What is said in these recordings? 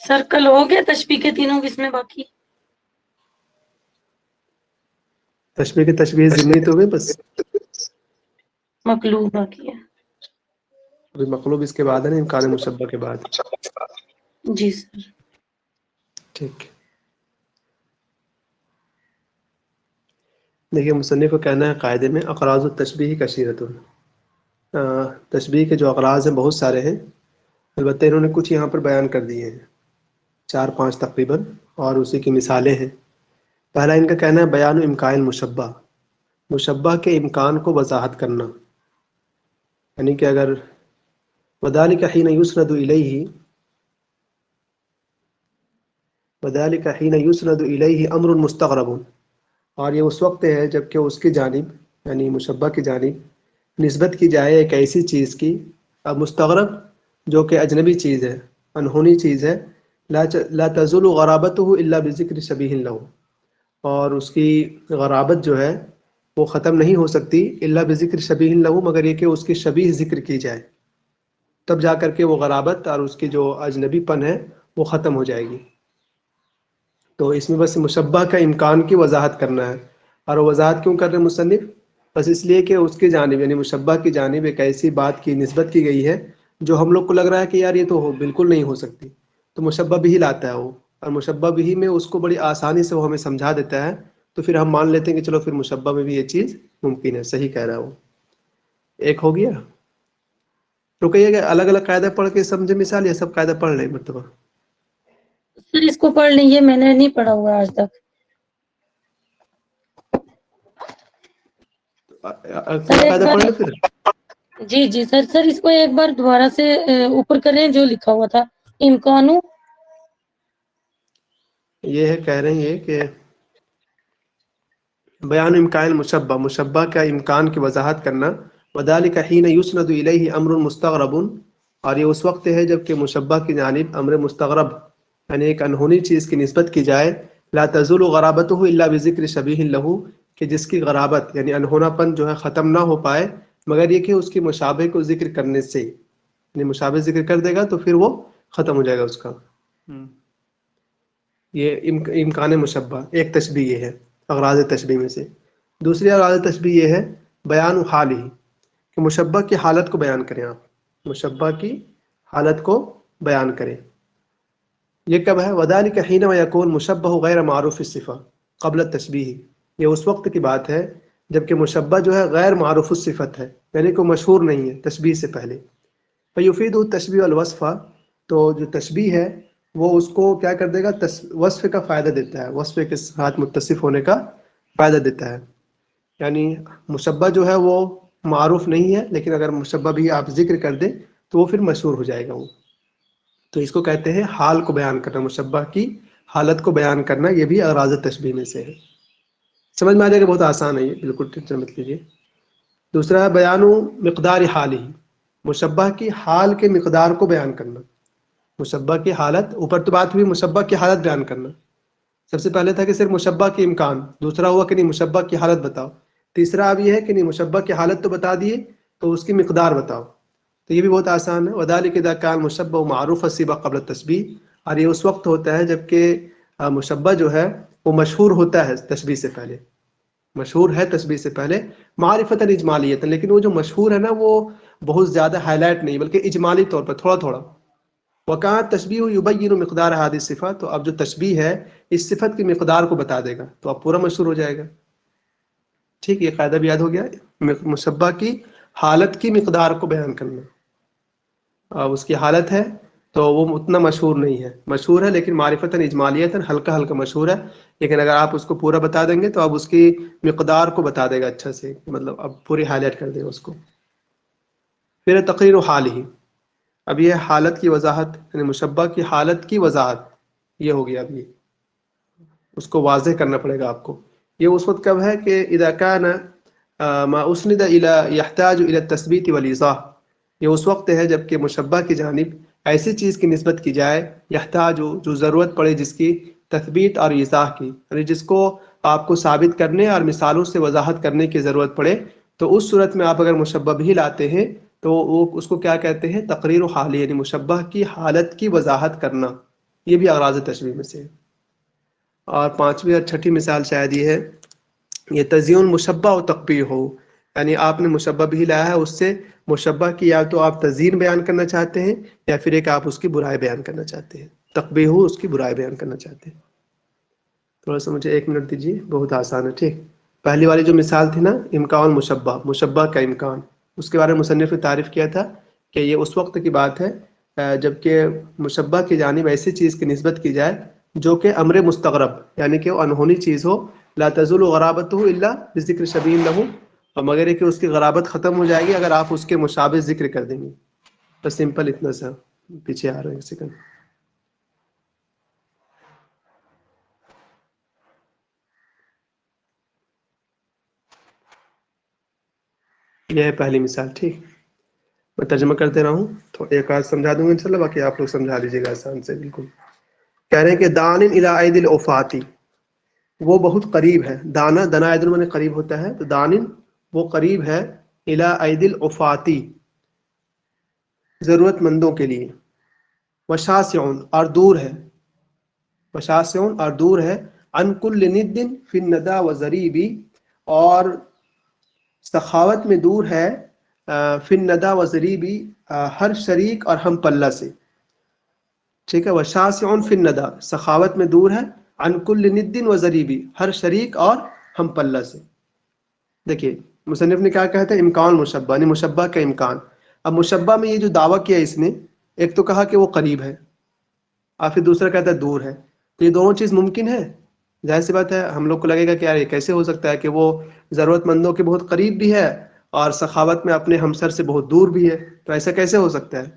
Circle ہو گیا تشبیہ کے تینوں کس میں باقی؟ تشبیہ کے تشبیہ ضمنی تو ہوئے، بس مقلوب باقی ہے. ابھی مقلوب اس کے بعد ہے نا، امکان مشبہ کے بعد. جی سر. ٹھیک. دیکھیے مصنف کو کہنا ہے قاعدے میں اقراض التشبیہ کثیرۃ، تشبیہ کے جو اقراض ہیں بہت سارے ہیں، البتہ انہوں نے کچھ یہاں پر بیان کر دیے ہیں، 4-5 تقریباً، اور اسی کی مثالیں ہیں. پہلا ان کا کہنا ہے بیان امکان مشبہ، مشبہ کے امکان کو وضاحت کرنا، یعنی کہ اگر وذالک حین یسند الیہ، وذالک حین یسند الیہ امر مستغرب، اور یہ اس وقت ہے جب کہ اس کی جانب یعنی مشبہ کی جانب نسبت کی جائے ایک ایسی چیز کی، اب مستغرب جو کہ اجنبی چیز ہے، انہونی چیز ہے، لا تزول غرابته الا بذکر شبیہ لہ، اور اس کی غرابت جو ہے وہ ختم نہیں ہو سکتی الا بذکر شبیہ لہ، مگر یہ کہ اس کی شبیہ ذکر کی جائے، تب جا کر کے وہ غرابت اور اس کی جو اجنبی پن ہے وہ ختم ہو جائے گی. تو اس میں بس مشبہ کا امکان کی وضاحت کرنا ہے. اور وہ وضاحت کیوں کر رہے ہیں مصنف؟ بس اس لیے کہ اس کی جانب یعنی مشبہ کی جانب ایک ایسی بات کی نسبت کی گئی ہے جو ہم لوگ کو لگ رہا ہے کہ یار یہ تو بالکل نہیں ہو سکتی، تو مشبہ بھی لاتا ہے وہ، اور مشبہ بھی میں اس کو بڑی آسانی سے وہ ہمیں سمجھا دیتا ہے، تو پھر ہم مان لیتے ہیں کہ چلو پھر مشبہ میں بھی یہ چیز ممکن ہے. صحیح کہہ رہا ہے وہ. ایک ہو گیا. تو کہیے کہ الگ الگ قاعدہ پڑھ کے سمجھے مثال، یا سب قاعدہ پڑھ لیں مرتبہ؟ سر اس کو پڑھ لیجیے، میں نے نہیں پڑھا ہوا آج تک. سر پورا ایک قاعدہ بار، پڑھ لیں پھر. جی سر اس کو ایک بار دوبارہ سے اوپر کریں جو لکھا ہوا تھا امکانو. یہ ہے کہہ رہے ہیں یہ کہ بیان امکان مشبہ، مشبہ کا امکان کی وضاحت کرنا، وذالک حین یسند الیہ امر مستغرب، اور یہ اس وقت ہے جب کہ مشبہ کی جانب امر مستغرب یعنی ایک انہونی چیز کی نسبت کی جائے، لا تزول غرابتہ الا بذکر شبیہ لہ، کہ جس کی غرابت یعنی انہونا پن جو ہے ختم نہ ہو پائے مگر یہ کہ اس کی مشابہ کو ذکر کرنے سے، یعنی مشابہ ذکر کر دے گا تو پھر وہ ختم ہو جائے گا اس کا. یہ امکان مشبہ ایک تشبیہ یہ ہے اغراض تشبیہ میں سے. دوسری اغراض تشبیہ یہ ہے بیان حال ہی، کہ مشبہ کی حالت کو بیان کریں آپ، مشبہ کی حالت کو بیان کریں. یہ کب ہے؟ وذالک حین یکون مشبہ غیر معروف الصفہ قبل التشبیہ، یہ اس وقت کی بات ہے جبکہ مشبہ جو ہے غیر معروف الصفت ہے، یعنی کہ مشہور نہیں ہے تشبیہ سے پہلے. فیفید التشبیہ الوصف، تو جو تشبیہ ہے وہ اس کو کیا کر دے گا؟ وصف کا فائدہ دیتا ہے، وصف کے ساتھ متصف ہونے کا فائدہ دیتا ہے. یعنی مشبہ جو ہے وہ معروف نہیں ہے، لیکن اگر مشبہ بھی آپ ذکر کر دیں تو وہ پھر مشہور ہو جائے گا وہ. تو اس کو کہتے ہیں حال کو بیان کرنا، مشبہ کی حالت کو بیان کرنا، یہ بھی اغراض تشبیہ میں سے ہے. سمجھ میں آ جائے گا، بہت آسان ہے یہ، بالکل ٹینشن مت لیجیے. دوسرا ہے بیان مقدار حال ہی، مشبہ کی حال کے مقدار کو بیان کرنا. مشبہ کی حالت، اوپر تو بات ہوئی مشبہ کی حالت بیان کرنا، سب سے پہلے تھا کہ صرف مشبہ کی امکان، دوسرا ہوا کہ نہیں مشبہ کی حالت بتاؤ، تیسرا اب یہ ہے کہ نہیں مشبہ کی حالت تو بتا دیے تو اس کی مقدار بتاؤ. تو یہ بھی بہت آسان ہے. وذالک اذا کان مشبہ معروف الصفہ قبل التشبیہ، اور یہ اس وقت ہوتا ہے جب کہ مشبہ جو ہے وہ مشہور ہوتا ہے تشبیہ سے پہلے، مشہور ہے تشبیہ سے پہلے، معرفۃ اجمالیۃ، لیکن وہ جو مشہور ہے نا وہ بہت زیادہ ہائی لائٹ نہیں بلکہ اجمالی طور پر تھوڑا تھوڑا. وکان تشبیہ یبین مقدار هذه الصفہ، تو اب جو تشبیہ ہے اس صفت کی مقدار کو بتا دے گا تو اب پورا مشہور ہو جائے گا. ٹھیک، یہ قاعدہ بھی یاد ہو گیا. مشبہ کی حالت کی مقدار کو بیان کرنا، اب اس کی حالت ہے تو وہ اتنا مشہور نہیں ہے، مشہور ہے لیکن معرفتاً اجمالیتاً ہلکا ہلکا مشہور ہے، لیکن اگر آپ اس کو پورا بتا دیں گے تو اب اس کی مقدار کو بتا دے گا اچھا سے، مطلب اب پوری ہائی لائٹ کر دے گا اس کو. پھر تقریر حال ہی، اب یہ حالت کی وضاحت، یعنی مشبہ کی حالت کی وضاحت یہ ہوگی. اب یہ اس کو واضح کرنا پڑے گا آپ کو. یہ اس وقت کب ہے کہ اذا کان ما اسند الى يحتاج الى التثبيت والايضاح، یہ اس وقت ہے جب کہ مشبہ کی جانب ایسی چیز کی نسبت کی جائے، یحتاج جو ضرورت پڑے جس کی، تثبیت اور ایضاح کی، یعنی جس کو آپ کو ثابت کرنے اور مثالوں سے وضاحت کرنے کی ضرورت پڑے، تو اس صورت میں آپ اگر مشبہ بھی لاتے ہیں تو وہ اس کو کیا کہتے ہیں؟ تقریر حالی، یعنی مشبہ کی حالت کی وضاحت کرنا. یہ بھی اغراض تشبیہ میں سے ہے. اور پانچویں اور چھٹی مثال شاید یہ ہے، یہ تزیین مشبہ و تقبیح ہو، یعنی آپ نے مشبہ بھی لایا ہے، اس سے مشبہ کی یا تو آپ تزیین بیان کرنا چاہتے ہیں یا پھر ایک آپ اس کی برائی بیان کرنا چاہتے ہیں. تقبیح ہو اس کی برائی بیان کرنا چاہتے ہیں. تھوڑا سا مجھے 1 منٹ دیجیے، بہت آسان ہے. ٹھیک، پہلی والی جو مثال تھی نا، امکان مشبہ، مشبہ کا امکان، اس کے بارے میں مصنف نے تعریف کیا تھا کہ یہ اس وقت کی بات ہے جبکہ مشبہ کی جانب ایسی چیز کی نسبت کی جائے جو کہ امر مستغرب، یعنی کہ وہ انہونی چیز ہو. لا تزول غرابتہ الا بذکر شبیہ لہ، اور مگر کہ اس کی غرابت ختم ہو جائے گی اگر آپ اس کے مشابہ ذکر کر دیں گے. تو سمپل اتنا سا. پیچھے آ رہے ہیں، ایک سیکنڈ. یہ ہے پہلی مثال. ٹھیک، میں ترجمہ کرتے رہا ہوں تو ایک آج سمجھا دوں گا انشاءاللہ، باقی آپ لوگ سمجھا لیجیے گا آسان سے. بالکل کہہ رہے ہیں کہ دان الی اید الافاتی، وہ بہت قریب ہے. دانا، دنا ایدل میں قریب ہوتا ہے، تو دانن وہ قریب ہے، الی اید الافاتی ضرورت مندوں کے لیے. وشاسعون اور دور ہے، وشاسعون اور دور ہے، عن کل ند فی الندى وضریبی، اور سخاوت میں دور ہے فی الندى وضریبی، ہر شریک اور ہم پلہ سے. ٹھیک ہے، وشاسعون فی الندى سخاوت میں دور ہے، عن کل ند وضریبی ہر شریک اور ہم پلہ سے. دیکھیے مصنف نے کیا کہا تھا، امکان مشبہ، یعنی مشبہ کا امکان. اب مشبہ میں یہ جو دعویٰ کیا اس نے، ایک تو کہا کہ وہ قریب ہے اور پھر دوسرا کہتا ہے دور ہے. تو یہ دونوں چیز ممکن ہے. ظاہر سی بات ہے ہم لوگ کو لگے گا کہ یار یہ کیسے ہو سکتا ہے کہ وہ ضرورت مندوں کے بہت قریب بھی ہے اور سخاوت میں اپنے ہمسر سے بہت دور بھی ہے، تو ایسا کیسے ہو سکتا ہے.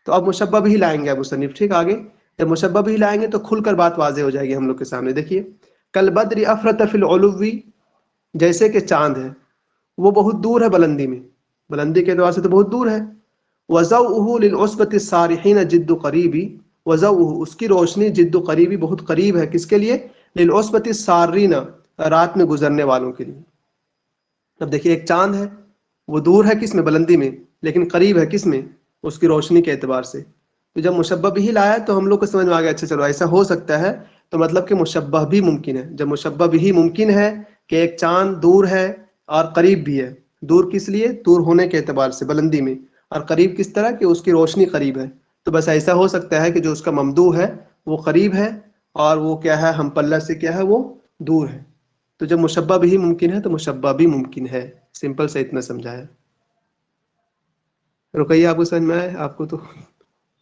تو اب مشبہ بھی لائیں گے اب مصنف. ٹھیک، آگے جب مشبہ بھی لائیں گے تو کھل کر بات واضح ہو جائے گی ہم لوگ کے سامنے. دیکھیے، کالبدر افرط فی العلوی، جیسے کہ چاند ہے وہ بہت دور ہے بلندی میں، بلندی کے اعتبار سے تو بہت دور ہے. وضوءہ للعصبۃ الصارحین جد قریبی، وضوءہ اس کی روشنی جد قریبی بہت قریب ہے، کس کے لیے، للعصبۃ الصارین رات میں گزرنے والوں کے لیے. اب دیکھیے ایک چاند ہے، وہ دور ہے کس میں، بلندی میں، لیکن قریب ہے کس میں، اس کی روشنی کے اعتبار سے. تو جب مشبہ بھی لایا تو ہم لوگ کو سمجھ میں آ گیا اچھا چلو ایسا ہو سکتا ہے، تو مطلب کہ مشبہ بھی ممکن ہے. جب مشبہ بھی ممکن ہے کہ ایک چاند دور ہے اور قریب بھی ہے، دور کس لیے، دور ہونے کے اعتبار سے بلندی میں، اور قریب کس طرح کہ اس کی روشنی قریب ہے. تو بس ایسا ہو سکتا ہے کہ جو اس کا ممدوح ہے وہ قریب ہے اور وہ کیا ہے، ہم پلہ سے کیا ہے، وہ دور ہے. تو جب مشبہ بھی ممکن ہے تو مشبہ بھی ممکن ہے. سمپل سے اتنا سمجھایا. رقیہ آپ کو سمجھ میں آئے؟ آپ کو تو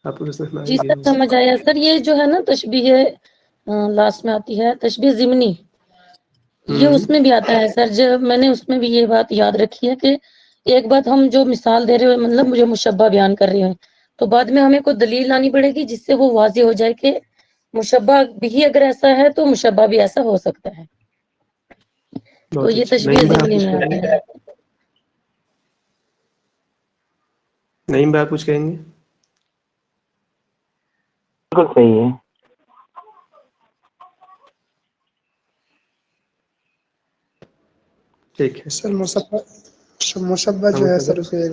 آپ کو سمجھ میں آ جی ہی گیا سر ہوگا. سمجھ آیا سر. یہ جو ہے نا تشبیہ لاسٹ میں آتی ہے تشبیہ ضمنی، یہ اس میں بھی آتا ہے سر. جب میں نے اس میں بھی یہ بات یاد رکھی ہے کہ ایک بات ہم جو مثال دے رہے ہو، مطلب مجھے مشبہ بیان کر رہے ہیں، تو بعد میں ہمیں کوئی دلیل لانی پڑے گی جس سے وہ واضح ہو جائے کہ مشبہ بھی اگر ایسا ہے تو مشبہ بھی ایسا ہو سکتا ہے. تو بہت یہ اچھا. تشبیہ نعیم بھائی آپ ضمنی کچھ میں کہیں آتا گے؟ ہے. نعیم بھائی آپ کچھ کہیں گے؟ بالکل صحیح ہے. ٹھیک ہے. سر مشبہ ہم جو ہے کہتے سر اسے کیا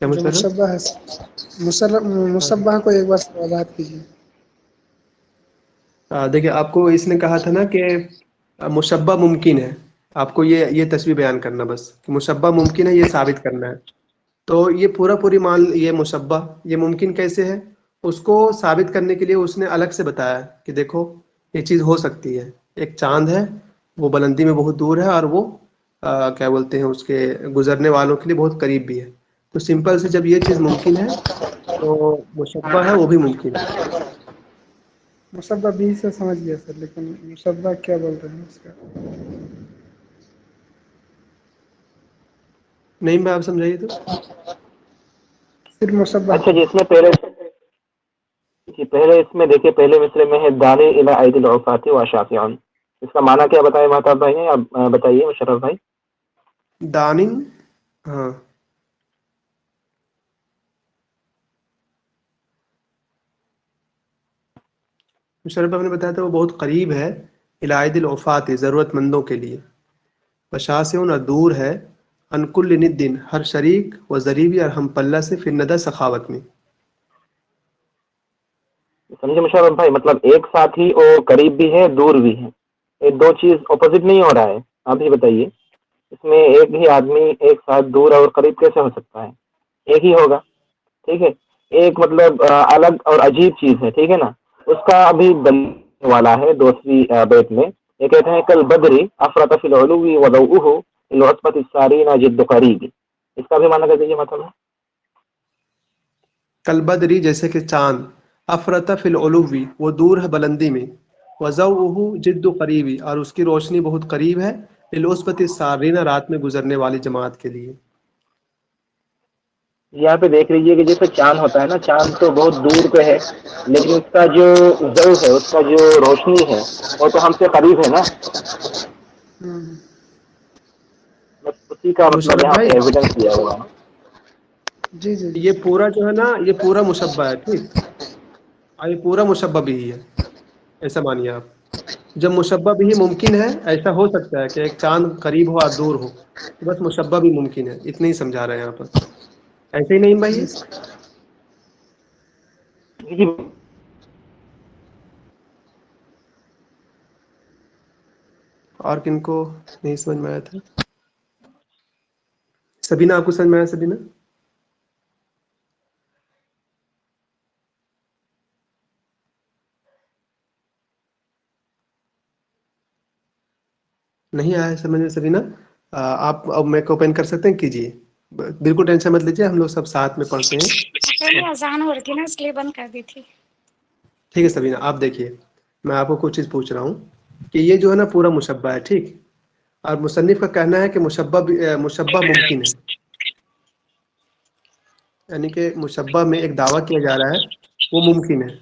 جو مطلب مشبہ ہے مشبہ کو ایک بار وضاحت کیجیے. دیکھیں آپ کو اس نے کہا تھا نا کہ مشبہ ممکن ہے، آپ کو یہ تشبیہ بیان کرنا، بس کہ مشبہ ممکن ہے یہ ثابت کرنا ہے. تو یہ پوری مان یہ مشبہ یہ ممکن کیسے ہے، اس کو ثابت کرنے کے لیے اس نے الگ سے بتایا کہ دیکھو یہ چیز ہو سکتی ہے. ایک چاند ہے وہ بلندی میں بہت دور ہے اور وہ کیا بولتے ہیں اس کے گزرنے والوں کے لیے بہت قریب بھی ہے. تو سمپل سے جب یہ چیز ممکن ہے تو مشبہ ہے وہ بھی ممکن ہے. مشبہ بھی سے سمجھ گیا سر، لیکن مشبہ کیا بول رہے ہیں اس کا. نہیں میں آپ سمجھائیے تو. صرف مشبہ اچھا کو. جی، اس میں پہلے اس میں دیکھیے پہلے مصرے میں ہے دانی الی اید العفاتی واشافعون. اس کا معنی کیا بتائے مہتاب بھائی نے، آپ بتائیے مشرف بھائی. دانن، ہاں مشرف نے بتایا تھا وہ بہت قریب ہے، الی اید العفات ضرورت مندوں کے لیے، وشاسعون اور دور ہے، عن کل ند ہر شریک و ضریبی اور ہم پلہ سے، فی الندى سخاوت میں. سمجھے مشرف بھائی؟ مطلب ایک ساتھ ہی وہ قریب بھی ہے دور بھی ہے، یہ دو چیز اپوزٹ نہیں ہو رہا ہے. آپ ہی بتائیے اس میں ایک ہی آدمی ایک ساتھ دور اور قریب کیسے ہو سکتا ہے؟ ایک ہی ہوگا. ٹھیک ہے، ایک مطلب الگ اور عجیب چیز ہے. ٹھیک ہے نا، اس کا ابھی دلیل والا ہے دوسری بیت میں. یہ کہتے ہیں کل بدری افرط فی العلو وضوءه العصبۃ السارین جد قریب. اس کا بھی معنی کر دیجیے مطلب. کلبدری جیسے کہ چاند، افرط فی العلوی وہ دور ہے بلندی میں، وضوءہ جد قریبی اور اس کی روشنی بہت قریب ہے، للعصبۃ السارین رات میں گزرنے والی جماعت کے لیے. یہاں پہ دیکھ لیجیے کہ جیسے چاند ہوتا ہے نا، چاند تو بہت دور پہ ہے لیکن اس کا جو ضوء ہے، اس کا جو روشنی ہے وہ تو ہم سے قریب ہے نا. بس اسی کا مطلب مشرف یہاں بھائی، پہ ایویڈنس دیا ہوا ہے. جی جی یہ پورا جو ہے نا یہ پورا مشبہ ہے. ٹھیک، اور یہ پورا مشبہ بھی ہی ہے، ایسا مانیے آپ. جب مشبہ بھی ہی ممکن ہے، ایسا ہو سکتا ہے کہ ایک چاند قریب ہو اور دور ہو، تو بس مشبہ بھی ممکن ہے. اتنا ہی سمجھا رہے ہیں یہاں پر. ایسے ہی نہیں بھائی؟ جی جی اور کن کو نہیں سمجھ میں آیا تھا؟ سبینہ، آپ کو سمجھ میں آیا؟ سبینہ نہیں آیا سمجھ میں؟ سبینہ آپ اب میک اوپن کر سکتے ہیں، کیجیے. بالکل ٹینشن مت لیجیے، ہم لوگ سب ساتھ میں پڑھتے ہیں. پہلے اذان ہو رہی تھی نا اس لیے بند کر دی تھی. ٹھیک ہے سبینہ، آپ دیکھیے، میں آپ کو کچھ چیز پوچھ رہا ہوں کہ یہ جو ہے نا پورا مشبہ ہے. ٹھیک، اور مصنف کا کہنا ہے کہ مشبہ ممکن ہے، یعنی کہ مشبہ میں ایک دعویٰ کیا جا رہا ہے وہ ممکن ہے.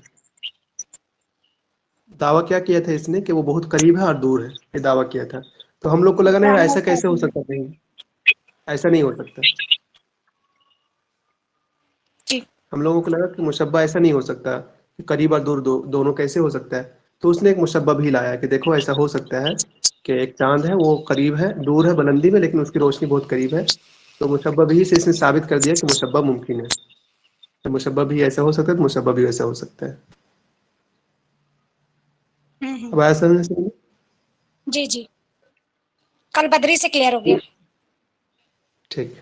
دعویٰ کیا کیا تھا اس نے کہ وہ بہت قریب ہے اور دور ہے، یہ دعویٰ کیا تھا. تو ہم لوگ کو لگا نہیں ایسا کیسے ہو سکتا؟ نہیں، ایسا نہیں ہو سکتا. جی ہم لوگوں کو لگا کہ مشبہ ایسا نہیں ہو سکتا کہ قریب اور دور دونوں کیسے ہو سکتا ہے. تو اس نے ایک مشبہ بھی لایا کہ دیکھو ایسا ہو سکتا ہے کہ ایک چاند ہے وہ قریب ہے، دور ہے بلندی میں، لیکن اس کی روشنی بہت قریب ہے. تو مشبہ بھی سے اس نے ثابت کر دیا کہ مشبہ ممکن ہے. تو مشبہ بھی ایسا ہو سکتا ہے تو مشبہ بھی ویسا ہو سکتا ہے. اب آیا سمجھ میں؟ جی جی، کل بدری سے کلیئر ہو گیا. ٹھیک.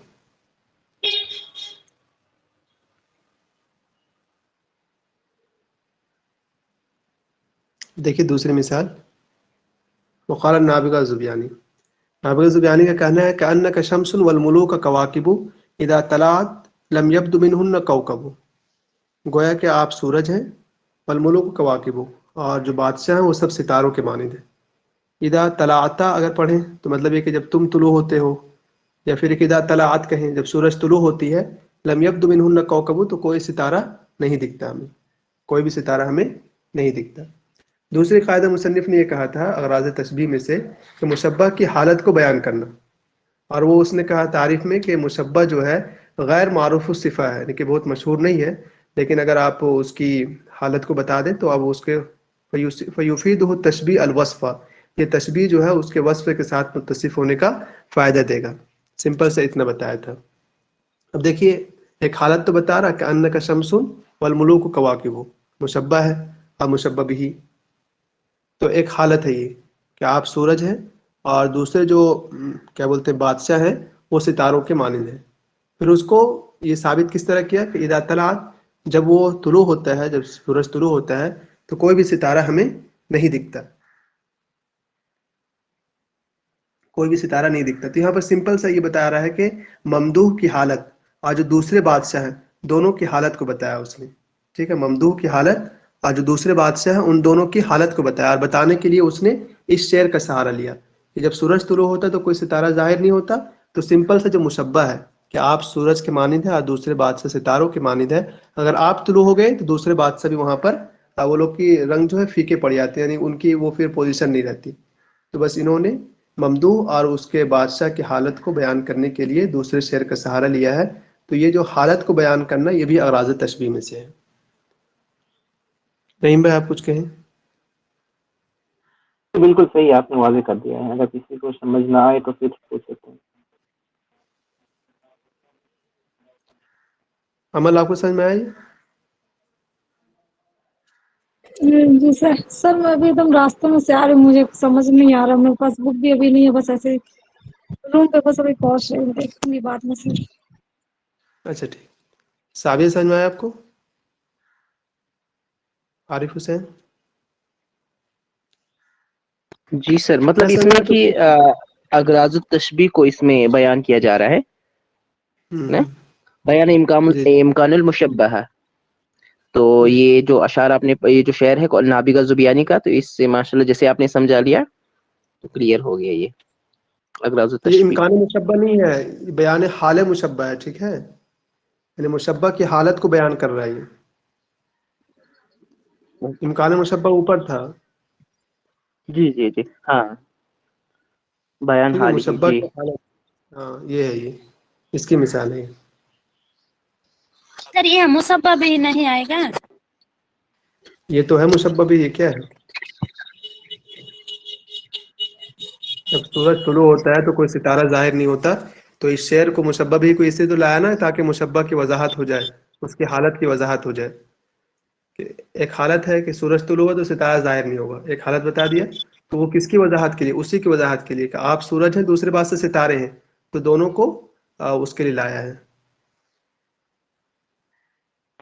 دیکھیے دوسری مثال، وقال النابغہ الزبیانی. نابغہ الزبیانی کا کہنا ہے کہ انک شمس والملوک کواکب اذا طلعت لم یبد منہن کوکب. گویا کہ آپ سورج ہیں، والملوک کواکب اور جو بادشاہ ہیں وہ سب ستاروں کے مانند ہیں. اذا طلعتا اگر پڑھیں تو مطلب یہ کہ جب تم طلوع ہوتے ہو، یا پھر اذا طلعت کہیں جب سورج طلوع ہوتی ہے، لم یبد منہن کوکب تو کوئی ستارہ نہیں دکھتا ہمیں، کوئی بھی ستارہ ہمیں نہیں دکھتا. دوسری قاعدہ مصنف نے یہ کہا تھا اغراض تشبیہ میں سے کہ مشبہ کی حالت کو بیان کرنا. اور وہ اس نے کہا تعریف میں کہ مشبہ جو ہے غیر معروف الصفہ ہے، یعنی کہ بہت مشہور نہیں ہے، لیکن اگر آپ اس کی حالت کو بتا دیں تو اب اس کے فیفیدہ التشبیہ الوصفہ، یہ تشبیہ جو ہے اس کے وصف کے ساتھ متصف ہونے کا فائدہ دے گا. سمپل سے اتنا بتایا تھا. اب دیکھیے ایک حالت تو بتا رہا کہ انک شمس والملوک کواکب، مشبہ ہے اور مشبہ بھی. تو ایک حالت ہے یہ کہ آپ سورج ہیں اور دوسرے جو کیا بولتے ہیں بادشاہ ہیں وہ ستاروں کے مانند ہیں. پھر اس کو یہ ثابت کس طرح کیا کہ اذا طلعت، جب وہ طلوع ہوتا ہے، جب سورج طلوع ہوتا ہے تو کوئی بھی ستارہ ہمیں نہیں دکھتا، کوئی بھی ستارہ نہیں دکھتا. تو یہاں پر سمپل سا یہ بتا رہا ہے کہ ممدوح کی حالت اور جو دوسرے بادشاہ ہیں دونوں کی حالت کو بتایا اس نے. ٹھیک ہے، ممدوح کی حالت اور جو دوسرے بادشاہ ہیں ان دونوں کی حالت کو بتایا، اور بتانے کے لیے اس نے اس شعر کا سہارا لیا کہ جب سورج طلوع ہوتا ہے تو کوئی ستارہ ظاہر نہیں ہوتا. تو سمپل سا جو مشبہ ہے کہ آپ سورج کے مانند ہیں اور دوسرے بادشاہ ستاروں کے مانند ہیں، اگر آپ طلوع ہو گئے تو دوسرے بادشاہ بھی وہاں پر وہ لوگ کی رنگ جو ہے پھیکے پڑ جاتے ہیں، یعنی ان کی وہ پھر پوزیشن نہیں رہتی. تو بس انہوں نے ممدوح اور اس کے بادشاہ کی حالت کو بیان کرنے کے لیے دوسرے شعر کا سہارا لیا ہے. تو یہ جو حالت کو بیان کرنا یہ بھی اغراض تشبیہ میں سے ہے. رحیم بھائی آپ کچھ کہیں؟ بالکل صحیح، آپ نے واضح کر دیا ہے. اگر کسی کو سمجھ نہ آئے تو پھر پوچھ سکتے ہیں. عمل آپ کو سمجھ میں آئی؟ جی سر میں ابھی ایک دم راستوں میں سے آ رہی ہوں, مجھے سمجھ نہیں آ رہا, میرے پاس بک بھی ابھی نہیں ہے, بس ایسے روم پہ بس ابھی پہنچ رہی ہوں, دیکھوں گی بعد میں سر. اچھا ٹھیک. صابر سمجھ میں آیا آپ کو؟ عارف حسین جی سر, مطلب اس سمجھ میں میں تو کہ اغراض التشبیہ کو اس میں بیان کیا جا رہا ہے نا, بیان جی امکان المشبہ ہے. تو جی یہ جو اشعار آپ نے, یہ جو شعر ہے نابغہ زبیانی کا, تو اس سے ماشاء اللہ جیسے آپ نے سمجھا لیا تو کلیئر ہو گیا یہ اغراض تو یہ التشبیہ. امکان مشبہ نہیں ہے, یہ بیان حال مشبہ ہے. ٹھیک ہے, یعنی مشبہ کی حالت کو بیان کر رہا ہے یہ. امکان مشبہ اوپر تھا. جی جی جی ہاں, بیان ٹھیک ہے, حال ہی مشبہ جی. کی حالت, ہاں یہ ہے, یہ اس کی مثال ہے. سر یہ مصبہ بھی نہیں آئے گا؟ یہ تو ہے مشبہ بھی, یہ کیا ہے؟ جب سورج طلوع ہوتا ہے تو کوئی ستارہ ظاہر نہیں ہوتا, تو اس شعر کو مشبہ بھی کو اس سے تو لایا نا تاکہ مشبہ کی وضاحت ہو جائے, اس کی حالت کی وضاحت ہو جائے. کہ ایک حالت ہے کہ سورج طلوع ہوا تو ستارہ ظاہر نہیں ہوگا, ایک حالت بتا دیا. تو وہ کس کی وضاحت کے لیے؟ اسی کی وضاحت کے لیے کہ آپ سورج ہیں, دوسرے پاس سے ستارے ہیں, تو دونوں کو اس کے لیے لایا ہے,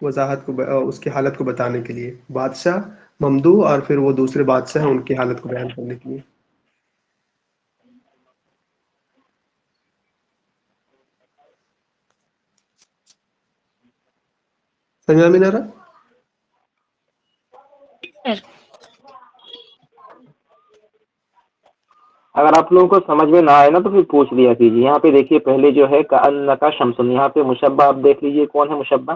وضاحت کو, اس کی حالت کو بتانے کے لیے. بادشاہ, ممدوح, اور پھر وہ دوسرے بادشاہ ہیں, ان کی حالت کو بیان کرنے کے لیے. سمجھ میں نہیں آ رہا؟ سر اگر آپ لوگوں کو سمجھ میں نہ آئے نا تو پھر پوچھ لیا کیجیے. یہاں پہ دیکھیے پہلے جو ہے کأنک شمسن, یہاں پہ مشبہ آپ دیکھ لیجیے کون ہے مشبہ.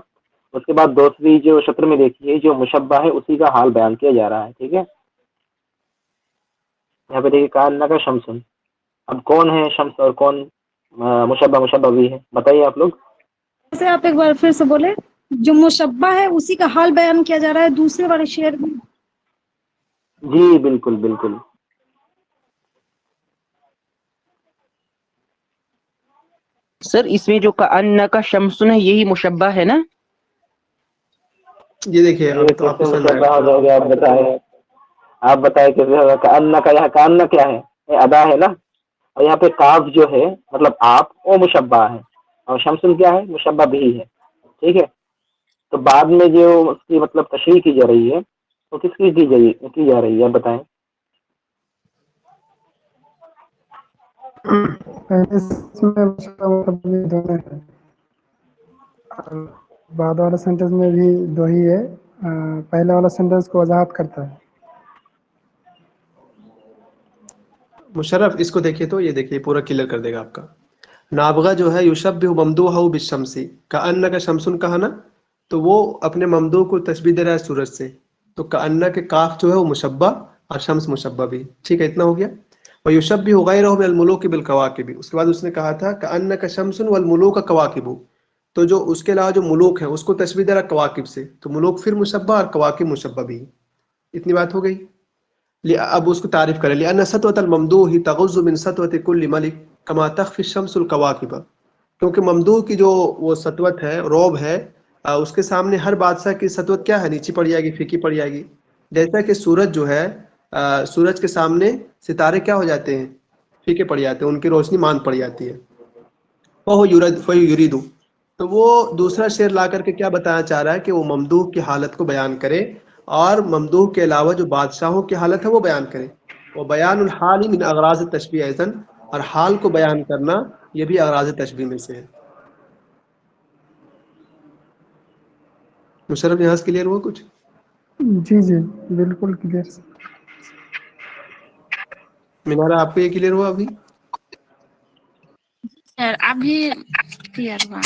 اس کے بعد دوسری جو شطر میں دیکھیے جو مشبہ ہے اسی کا حال بیان کیا جا رہا ہے. ٹھیک ہے, یہاں پہ دیکھیے کأنک شمسن, اب کون ہے شمس اور کون مشبہ بھی ہے, بتائیے آپ لوگ. جیسے آپ ایک بار پھر سے بولے, جو مشبہ ہے اسی کا حال بیان کیا جا رہا ہے دوسرے والے شعر میں. جی بالکل بالکل. سر اس میں جو کأنک شمسن ہے یہی مشبہ ہے نا؟ یہ دیکھیے, یہ اب تو آپ کو کیسے سمجھ میں آئے مشبہ ہو گا. جائے گا, آپ بتائیں, آپ بتائیں کیسے ہوگا. کأنک, یہاں کأنک کیا ہے؟ یہ ادا ہے نا, اور یہاں پہ کاف جو ہے مطلب آپ, وہ مشبہ ہے, اور شمسن کیا ہے؟ مشبہ بھی ہے. ٹھیک ہے, تو بعد میں جو اس کی مطلب تشریح کی جا رہی ہے وہ کس کی کی جا رہی ہے, آپ بتائیں. پہلے سینٹنس میں مشبہ دونوں ہے, اور بعد والا سینٹنس میں بھی دو ہی ہے. پہلے والا سینٹنس کو وضاحت کرتا ہے. مشرف اس کو دیکھیے, تو یہ دیکھیے پورا کلیئر کر دے گا آپ کا. نابغہ جو ہے یشبہ ممدوحہ بالشمس, کأنک شمسن کہا نا, تو وہ اپنے ممدوح کو تشبیہ دے رہا ہے سورج سے. تو کأنک کے کاف جو ہے وہ مشبہ, اور شمس مشبہ بھی. ٹھیک ہے, اتنا ہو گیا. وَيُشَبِّهُ غَيْرَهُ مِنَ الْمُلُوكِ بِالْكَوَاكِبِ, اس کے بعد اس نے کہا تھا کأنک شمس والملوک کواکب, تو جو اس کے علاوہ جو ملوک ہیں اس کو تشبیہ دے رہا کواکب سے, تو ملوک پھر مشبہ اور کواکب مشبہ بھی. اتنی بات ہو گئی. اب اس کو تعریف کریں, لأن سطوة الممدوح تغض من سطوة كل ملك كما تخفي الشمس الكواكب, کیونکہ ممدوح کی جو وہ سطوت ہے, روب ہے, اس کے سامنے ہر بادشاہ کی سطوت کیا ہے؟ نیچی پڑ جائے گی, پھیکی پڑ جائے گی. جیسا کہ سورج جو ہے, سورج کے سامنے ستارے کیا ہو جاتے ہیں؟ پھیکے پڑ جاتے ہیں, ان کی روشنی ماند پڑ جاتی ہے. وہ یریدو, تو وہ دوسرا شعر لا کر کے کیا بتانا چاہ رہا ہے کہ وہ ممدوح کی حالت کو بیان کرے, اور ممدوح کے علاوہ جو بادشاہوں کی حالت ہے وہ بیان کرے. وہ بیان الحال من اغراض التشبیہ ایضا, اور حال کو بیان کرنا یہ بھی اغراض تشبیہ میں سے ہے. مشرف یہاں سے کلیئر ہوا کچھ؟ جی جی بالکل کلیئر. مینارہ آپ کو یہ کلیئر ہوا ابھی؟ سر ابھی کلیئر ہوا.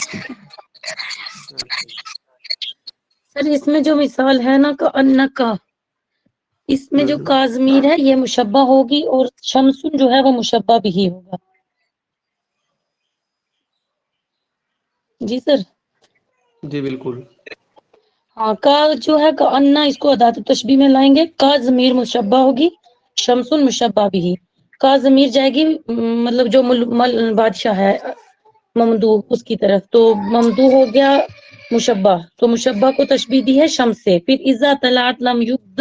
سر اس میں جو مثال ہے نا کأنک, اس میں جو کاظمیر ہے یہ مشبہ ہوگی, اور شمسن جو ہے وہ مشبہ بھی ہی ہوگا. جی سر. جی بالکل. ہاں, کا جو ہے کأنہ, اس کو ادات تشبیہ میں لائیں گے. کا ضمیر مشبہ ہوگی, شمسن مشبہ بھی. کا ضمیر جائے گی مطلب جو بادشاہ ہے ممدوح, اس کی طرف, تو ممدوح ہو گیا مشبہ, تو مشبہ کو تشبیہ دی ہے شمس سے. پھر اذا طلعت لم یبد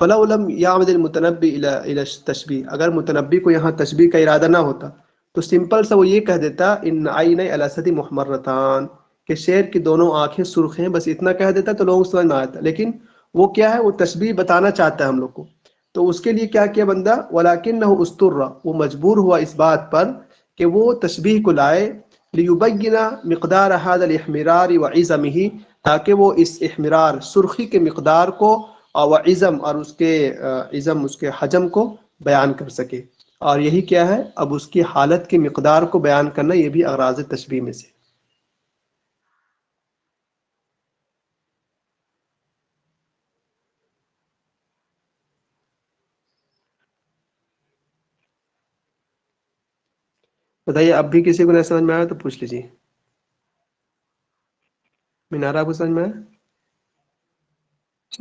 فلو لم يعمد المتنبی الى تشبیہ، اگر متنبی کو یہاں تشبیہ کا ارادہ نہ ہوتا تو سمپل سا وہ یہ کہہ دیتا ان عین الاسد محمرتان، کہ شیر کی دونوں آنکھیں سرخ ہیں، بس اتنا کہہ دیتا تو لوگوں کو سمجھ میں آتا. لیکن وہ کیا ہے، وہ تشبیہ بتانا چاہتا ہے ہم لوگ کو، تو اس کے لیے کیا کیا بندہ، ولکنہ استر، وہ مجبور ہوا اس بات پر کہ وہ تشبیہ کو لائے، لیبین مقدار هذا الاحمرار وعظمه، تاکہ وہ اس احمرار سرخی کے مقدار کو اور عظم اور اس کے عظم اس کے حجم کو بیان کر سکے. اور یہی کیا ہے، اب اس کی حالت کی مقدار کو بیان کرنا، یہ بھی اغراض تشبیہ میں سے. بتائیے اب بھی کسی کو نہیں سمجھ میں آیا تو پوچھ لیجیے. مینارہ آپ کو سمجھ میں آیا؟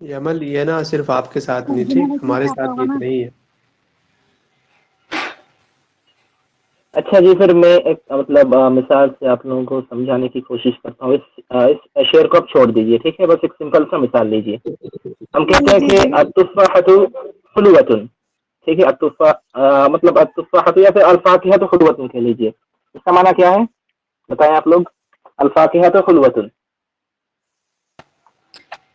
یہ عمل یہ نا صرف آپ کے ساتھ نہیں، ٹھیک، ہمارے ساتھ بھی اتنا ہی ہے. اچھا جی، پھر میں ایک مطلب مثال سے آپ لوگوں کو سمجھانے کی کوشش کرتا ہوں. اس شعر کو آپ چھوڑ دیجئے، ٹھیک ہے، بس ایک سمپل سا مثال لیجئے. ہم کہتے ہیں کہ التفاحۃ حلوۃ، ٹھیک ہے، مطلب التفاحۃ یا پھر الفاکہۃ حلوۃ کہہ لیجئے. اس کا معنی کیا ہے بتائیں آپ لوگ؟ الفاکہۃ حلوۃ،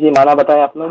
جی معنی بتائیں آپ لوگ.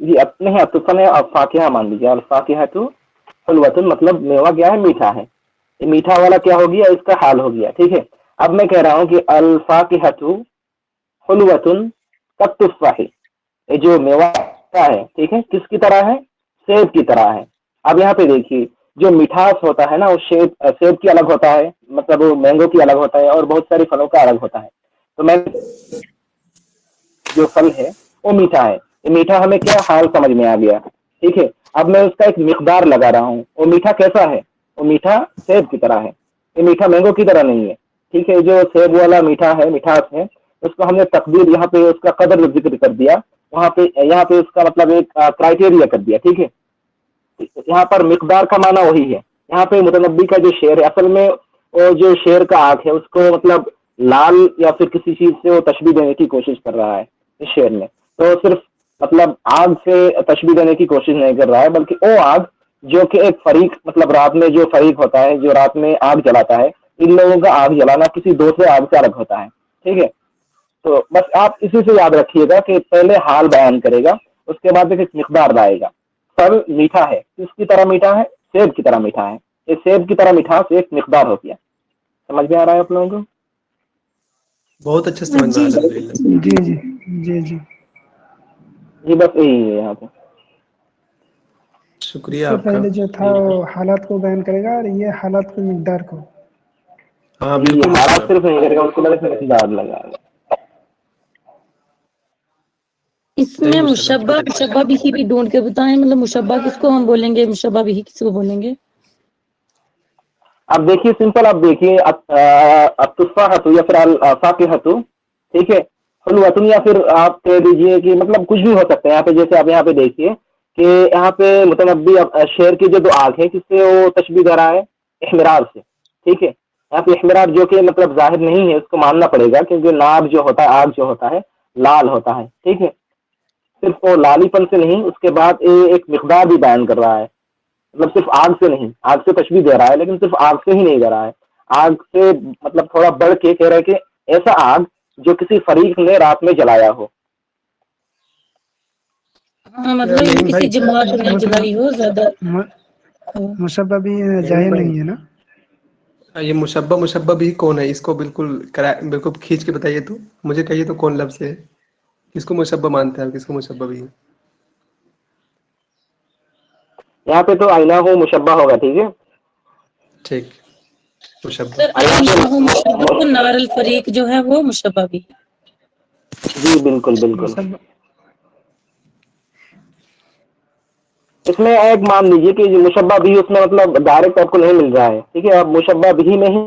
جی اب نہیں، التفا میں فاکہہ مان لیجیے. الفاکہۃ حلوۃ مطلب میوہ کیا ہے، میٹھا ہے. یہ میٹھا والا کیا ہو گیا، اس کا حال ہو گیا، ٹھیک ہے. اب میں کہہ رہا ہوں کہ الفاکہۃ حلوۃ کالتفاح، یہ جو میوہ ہے، ٹھیک ہے، کس کی طرح ہے، سیب کی طرح ہے. اب یہاں پہ دیکھیے، جو مٹھاس ہوتا ہے نا وہ سیب کی الگ ہوتا ہے، مطلب مینگو کی الگ ہوتا ہے، اور بہت سارے پھلوں کا الگ ہوتا ہے. تو میں جو پھل ہے وہ میٹھا ہے. یہ میٹھا ہمیں کیا حال سمجھ میں آ گیا، ٹھیک ہے. اب میں اس کا ایک مقدار لگا رہا ہوں. وہ میٹھا کیسا ہے، وہ میٹھا سیب کی طرح ہے. یہ میٹھا مینگو کی طرح نہیں ہے، ٹھیک ہے. جو سیب والا میٹھا ہے، مٹھاس ہے، اس کو ہم نے تقدیر یہاں پہ اس کا قدر ذکر کر دیا، وہاں پہ یہاں پہ اس کا مطلب ایک کرائٹیریا کر دیا، ٹھیک ہے. یہاں پر مقدار کا معنی وہی ہے. یہاں پہ متنبی کا جو شعر ہے، اصل میں وہ جو شعر کا آنکھ ہے اس کو مطلب لال یا پھر کسی چیز سے وہ تشبیہ دینے کی کوشش کر رہا ہے اس شعر میں. تو صرف مطلب آگ سے تشبیہ دینے کی کوشش نہیں کر رہا ہے، بلکہ وہ آگ جو کہ ایک فریق، مطلب رات میں جو فریق ہوتا ہے، جو رات میں آگ جلاتا ہے، ان لوگوں کا آگ جلانا کسی دوسرے آگ سے الگ ہوتا ہے، ٹھیک ہے. تو بس آپ اسی سے یاد رکھیے گا کہ پہلے حال بیان کرے گا، اس کے بعد ایک مقدار لائے گا. پھل میٹھا ہے، کس کی طرح میٹھا ہے، سیب کی طرح میٹھا ہے. یہ سیب کی طرح میٹھاس ایک مقدار ہوتی ہے. سمجھ میں آ رہا ہے آپ لوگوں کو؟ بہت اچھا سمجھ میں آیا الحمدللہ. جی جی جی جی. جی بس یہی ہے یہاں پہ. شکریہ اس سے آپ کا. پہلے جو تھا وہ حالات کو بیان کرے گا، اور یہ حالات کی مقدار کو. ہاں جی بالکل حالات صرف نہیں کرے گا، اس کو لگے مقدار لگا گا. اس صحیح میں مشرف. مشبہ بھی ڈھونڈ کے بتائیں، مطلب مشبہ کس کو ہم بولیں گے، مشبہ بھی کس کو بولیں گے؟ اب دیکھیے سمپل، آپ دیکھیے التفاحۃ یا پھر الفاکہۃ، ٹھیک ہے، حلوۃ، یا پھر آپ کہہ دیجیے کہ مطلب کچھ بھی ہو سکتا ہے. یہاں پہ جیسے آپ یہاں پہ دیکھیے کہ یہاں پہ متنبی شعر کی جو دو آنکھ ہے، کس سے وہ تشبیہ دے رہا ہے، احمرار سے، ٹھیک ہے. یہاں پہ احمرار جو کہ مطلب ظاہر نہیں ہے، اس کو ماننا پڑے گا، کیونکہ ناب جو ہوتا ہے، آگ جو ہوتا ہے لال ہوتا ہے، ٹھیک ہے. صرف وہ لالی پن سے نہیں، اس کے بعد ایک مقدار بھی بیان کر رہا ہے. مطلب صرف آگ سے نہیں، آگ سے تشبیہ دے رہا ہے، لیکن صرف آگ سے ہی نہیں دے رہا ہے. آگ سے مطلب تھوڑا بڑھ کے کہہ رہا ہے کہ ایسا آگ جو کسی فریق نے رات میں جلایا ہو. ہاں مطلب یہ کسی جماعت نے جلائی ہو زیادہ. مشبہ بھی ظاہر نہیں ہے نا. یہ مشبہ بھی کون ہے، اس کو بالکل کھینچ کے بتائیے تو مجھے کہیے تو کون لفظ ہے، کس کو مشبہ مانتا ہے اور کس کو مشبہ بھی ہے. یہاں پہ تو آئینہ ہو مشبہ ہوگا، ٹھیک ہے. ٹھیک، مشبہ. سر مشبہ نار الفریق جو ہے وہ مشبہ بھی ہے. جی بالکل بالکل. مشبہ اس میں ایک مان لیجیے کہ جو مشبہ بھی اس میں مطلب ڈائریکٹ آپ کو نہیں مل رہا ہے، ٹھیک ہے، اب مشبہ بھی میں ہی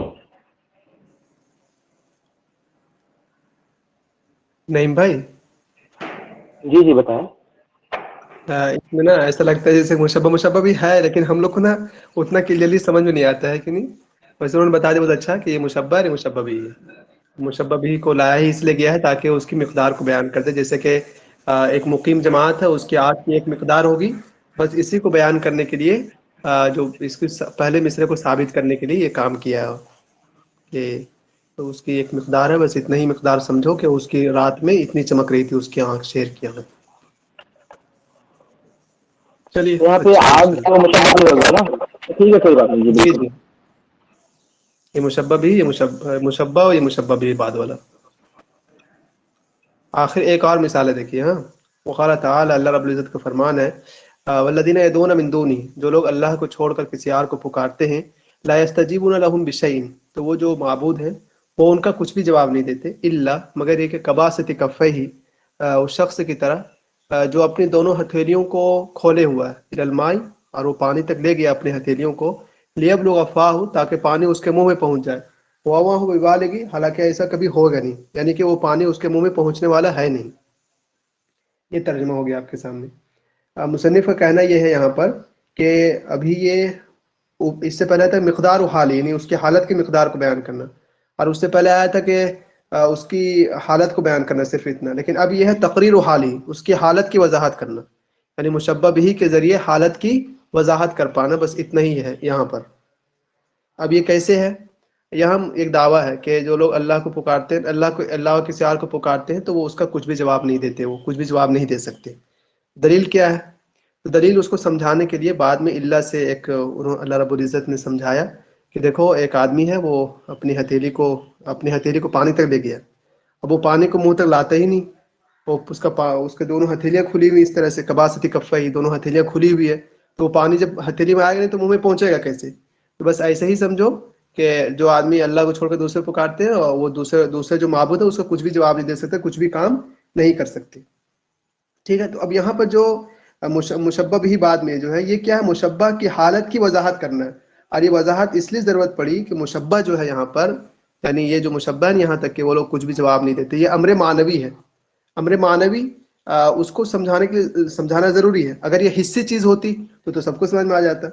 نعیم بھائی جی بتائیں. اس میں نا ایسا لگتا ہے جیسے مشبہ بھی ہے، لیکن ہم لوگ کو نا اتنا کلیئرلی سمجھ میں نہیں آتا ہے کہ نہیں. ویسے انہوں نے بتا دیا بہت اچھا کہ یہ مشبہ ہے، یہ مشبہ بھی ہے. مشبہ بھی کو لایا ہی اس لیے گیا ہے تاکہ اس کی مقدار کو بیان کر دے. جیسے کہ ایک مقیم جماعت ہے، اس کی آٹھ کی ایک مقدار ہوگی، بس اسی کو بیان کرنے کے لیے جو اس کے پہلے مصرے کو ثابت کرنے کے لیے یہ کام کیا ہے کہ تو اس کی ایک مقدار ہے، بس اتنا ہی مقدار سمجھو کہ اس کی رات میں اتنی چمک رہی تھی اس کی آنکھ، شیر کی آنکھ. چلیے یہاں پہ اچھا آگ ماشاءاللہ. کا مشبہ نہیں ہوگا نا، ٹھیک ہے، کوئی بات نہیں. جی جی، یہ مشبہ بھی، یہ مشبہ اور یہ مشبہ بھی بعد والا. آخر ایک اور مثال ہے دیکھیے. ہاں، وقال تعالی، اللہ رب العزت کا فرمان ہے، والذین یدعون من دونہ، جو لوگ اللہ کو چھوڑ کر کسی اور کو پکارتے ہیں، لا یستجیبون لهم بشیء، تو وہ جو معبود ہیں وہ ان کا کچھ بھی جواب نہیں دیتے، الا مگر یہ کہ کباسط کفیہ، اس شخص کی طرح جو اپنی دونوں ہتھیلیوں کو کھولے ہوا ہے، الی الماء، اور وہ پانی تک لے گیا اپنی ہتھیلیوں کو، لیبلغ فاہ، تاکہ پانی اس کے منہ میں پہنچ جائے، وما هو ببالغ، حالانکہ ایسا کبھی ہوگا نہیں، یعنی کہ وہ پانی اس کے منہ میں پہنچنے والا ہے نہیں. یہ ترجمہ ہو گیا آپ کے سامنے. مصنف کا کہنا یہ ہے یہاں پر کہ ابھی یہ اس سے پہلے آیا تھا مقدار و حال، یعنی اس کی حالت کی مقدار کو بیان کرنا، اور اس سے پہلے آیا تھا کہ اس کی حالت کو بیان کرنا، صرف اتنا. لیکن اب یہ ہے تقریر و حال ہی، اس کی حالت کی وضاحت کرنا، یعنی مشبہ بھی کے ذریعے حالت کی وضاحت کر پانا، بس اتنا ہی ہے یہاں پر. اب یہ کیسے ہے؟ یہاں ایک دعویٰ ہے کہ جو لوگ اللہ کو پکارتے ہیں، اللہ اور کسی اور کو پکارتے ہیں، تو وہ اس کا کچھ بھی جواب نہیں دیتے، وہ کچھ بھی جواب نہیں دے سکتے. دلیل کیا ہے؟ تو دلیل اس کو سمجھانے کے لیے بعد میں اللہ سے ایک اللہ رب العزت نے سمجھایا کہ دیکھو ایک آدمی ہے، وہ اپنی ہتھیلی کو پانی تک لے گیا، اب وہ پانی کو منہ تک لاتا ہی نہیں، وہ اس کے دونوں ہتھیلیاں کھلی ہوئی اس طرح سے، کباسط کفیہ، دونوں ہتھیلیاں کھلی ہوئی ہے، تو وہ پانی جب ہتھیلی میں آئے گا نہیں تو منہ میں پہنچے گا کیسے؟ تو بس ایسے ہی سمجھو کہ جو آدمی اللہ کو چھوڑ کر دوسرے پکارتے ہیں، اور وہ دوسرے جو معبود ہے اس کا کچھ بھی جواب نہیں دے سکتے، کچھ بھی کام نہیں کر سکتے. ٹھیک ہے. تو اب یہاں پر جو مشبہ بھی بعد میں جو ہے، یہ کیا ہے؟ مشبہ کی حالت کی وضاحت کرنا ہے. اور یہ وضاحت اس لیے ضرورت پڑی کہ مشبہ جو ہے یہاں پر، یعنی یہ جو مشبہ ہے یہاں تک کہ وہ لوگ کچھ بھی جواب نہیں دیتے، یہ امر معنوی ہے. امر معنوی اس کو سمجھانا ضروری ہے. اگر یہ حصی چیز ہوتی تو سب کو سمجھ میں آ جاتا.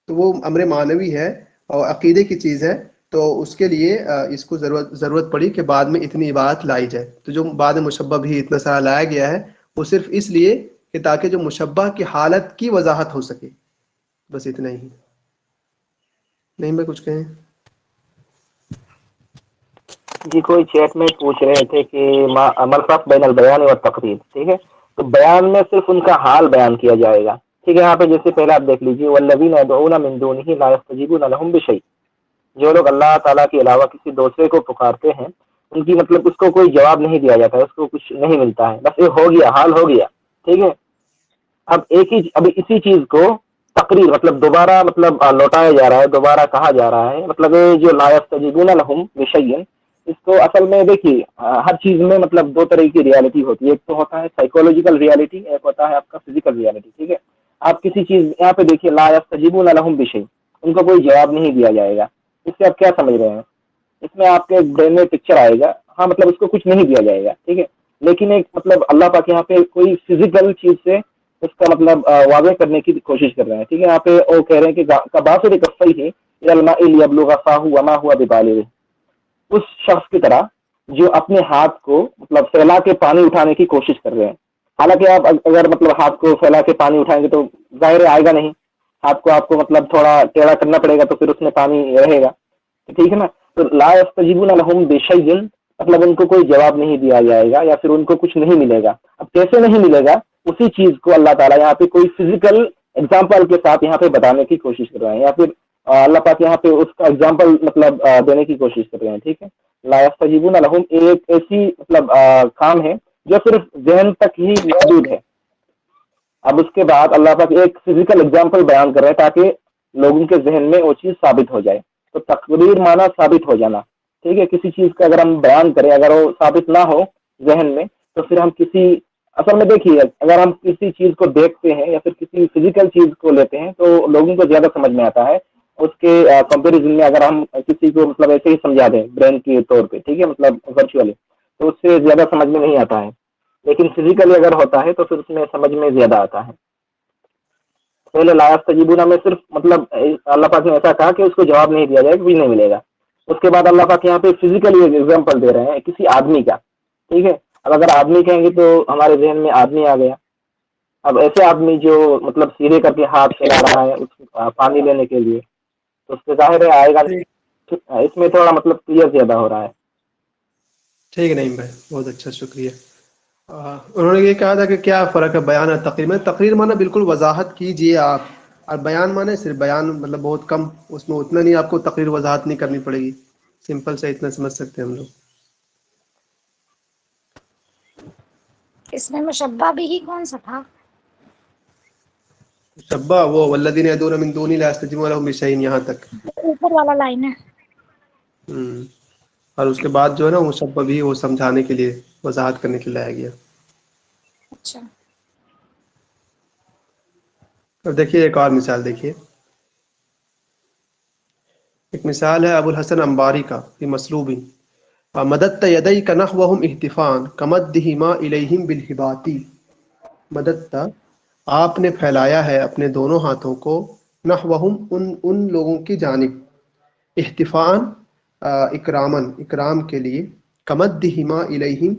تو وہ امر معنوی ہے اور عقیدے کی چیز ہے، تو اس کے لیے اس کو ضرورت پڑی کہ بعد میں اتنی عبارت لائی جائے. تو جو بعد میں مشبہ بھی اتنا سارا لایا گیا ہے، وہ صرف اس لیے کہ تاکہ جو مشبہ کی حالت کی وضاحت ہو سکے، بس اتنا ہی. نہیں میں کچھ کہیں؟ جی کوئی چیٹ میں پوچھ رہے تھے کہ عمل فرق بین البیان اور تقریر، ٹھیک ہے، تو بیان میں صرف ان کا حال بیان کیا جائے گا، ٹھیک ہے. یہاں پہ جیسے پہلے آپ دیکھ لیجیے، والذین یدعون من دونہ لا یستجیبون لهم بشیء، جو لوگ اللہ تعالیٰ کے علاوہ کسی دوسرے کو پکارتے ہیں، ان کی مطلب اس کو کوئی جواب نہیں دیا جاتا ہے، اس کو کچھ نہیں ملتا ہے، بس یہ ہو گیا، حال ہو گیا، ٹھیک ہے. اب اسی چیز کو تقریر مطلب دوبارہ مطلب لوٹایا جا رہا ہے، دوبارہ کہا جا رہا ہے. مطلب جو لا یستجیبون لهم بشیء، اس کو اصل میں دیکھیے ہر چیز میں مطلب دو طرح کی ریالٹی ہوتی ہے. ایک تو ہوتا ہے سائیکولوجیکل ریالٹی، ایک ہوتا ہے آپ کا فزیکل ریالٹی، ٹھیک ہے. آپ کسی چیز یہاں پہ دیکھیے لا یستجیبون لهم بشیء، ان کو کوئی جواب نہیں دیا جائے گا. اس سے آپ کیا سمجھ رہے ہیں؟ اس میں آپ کے برین میں پکچر آئے گا، ہاں مطلب اس کو کچھ نہیں دیا جائے گا، ٹھیک ہے. لیکن ایک مطلب اللہ پاک یہاں پہ کوئی فزیکل چیز سے اس کا مطلب واضح کرنے کی کوشش کر رہے ہیں، ٹھیک ہے. یہاں پہ وہ کہہ رہے ہیں کہ کباسط کفیہ الی الماء لیبلغ فاہ وما هو ببالغ، اس شخص کی طرح جو اپنے ہاتھ کو مطلب پھیلا کے پانی اٹھانے کی کوشش کر رہے ہیں. حالانکہ آپ اگر مطلب ہاتھ کو پھیلا کے پانی اٹھائیں گے تو ظاہر آئے گا نہیں، ہاتھ کو آپ کو مطلب تھوڑا ٹیڑھا کرنا پڑے گا تو پھر اس میں پانی رہے گا، ٹھیک ہے نا. تو لا یستجیبون لهم بشیء مطلب ان کو کوئی جواب نہیں دیا جائے گا، یا پھر ان کو کچھ نہیں ملے گا. اب کیسے نہیں ملے گا؟ اسی چیز کو اللہ تعالیٰ یہاں پہ کوئی فزیکل اگزامپل کے ساتھ یہاں پہ بتانے کی کوشش کر رہے ہیں، یا پھر اللہ پاک یہاں پہ اس کا اگزامپل مطلب دینے کی کوشش کر رہے ہیں، ٹھیک ہے. لا یستجیبون لهم ایک ایسی مطلب کام ہے جو صرف ذہن تک ہی محدود ہے. اب اس کے بعد اللہ پاک ایک فزیکل اگزامپل بیان کر رہے ہیں تاکہ لوگوں کے ذہن میں وہ چیز ثابت ہو جائے. تو تقریر معنی ثابت ہو جانا، ٹھیک ہے. کسی چیز کا اگر ہم بیان کریں، اگر وہ ثابت نہ ہو ذہن میں، تو پھر ہم کسی اصل میں دیکھیے اگر ہم کسی چیز کو دیکھتے ہیں یا پھر کسی فزیکل چیز کو لیتے ہیں تو لوگوں کو زیادہ سمجھ میں آتا ہے اس کے کمپیریزن میں. اگر ہم کسی کو مطلب ایسے ہی سمجھا دیں برین کے طور پہ ٹھیک ہے مطلب ورچولی تو اس سے زیادہ سمجھ میں نہیں آتا ہے, لیکن فزیکلی اگر ہوتا ہے تو پھر اس میں سمجھ میں زیادہ آتا ہے. پہلے لا یستجیبون میں صرف مطلب اللہ پاک نے ایسا کہا کہ اس کو جواب نہیں دیا جائے کہ نہیں ملے گا. اس کے بعد اللہ پاک یہاں پہ فزیکلی ایگزامپل دے رہے ہیں کسی آدمی کا, ٹھیک ہے. اب اگر آدمی کہیں گے تو ہمارے ذہن میں آدمی آ گیا. اب ایسے آدمی جو مطلب سیدھے کر کے ہاتھ پھیلا رہا ہے پانی لینے کے لیے تو اس سے ظاہر ہے آئے گا. اس میں تھوڑا مطلب کلیئر زیادہ ہو رہا ہے. ٹھیک ہے نعیم بھائی, بہت اچھا, شکریہ. انہوں نے یہ کہا تھا کہ کیا فرق ہے بیان اور تقریر میں. تقریر مانا بالکل وضاحت کیجیے آپ, اور بیان مانے صرف بیان مطلب بہت کم, اس میں اتنا نہیں آپ کو تقریر وضاحت نہیں کرنی پڑے گی, سمپل سے اتنا سمجھ سکتے ہیں ہم لوگ. اس میں مشبہ بھی ہی کون سا تھا؟ شبہ وہ والذین یدعون من دونہ لا یستجیبون لهم بشیء, یہاں تک. اوپر والا لائن ہے. اور اس کے بعد جو ہے نا مشبہ بھی وہ سمجھانے کے لیے وضاحت کرنے کے لیے لایا گیا. اچھا. اب دیکھیے ایک اور مثال دیکھیے. ایک مثال ہے ابو الحسن انباری کا فی مسلوب, مددت یدیک نحوہم احتفاء کمدہما الیہم بالہبات. مددت آپ نے پھیلایا ہے اپنے دونوں ہاتھوں کو, نحوہم ان لوگوں کی جانب, احتفاء اکرامن اکرام کے لیے, کمدہما الیہم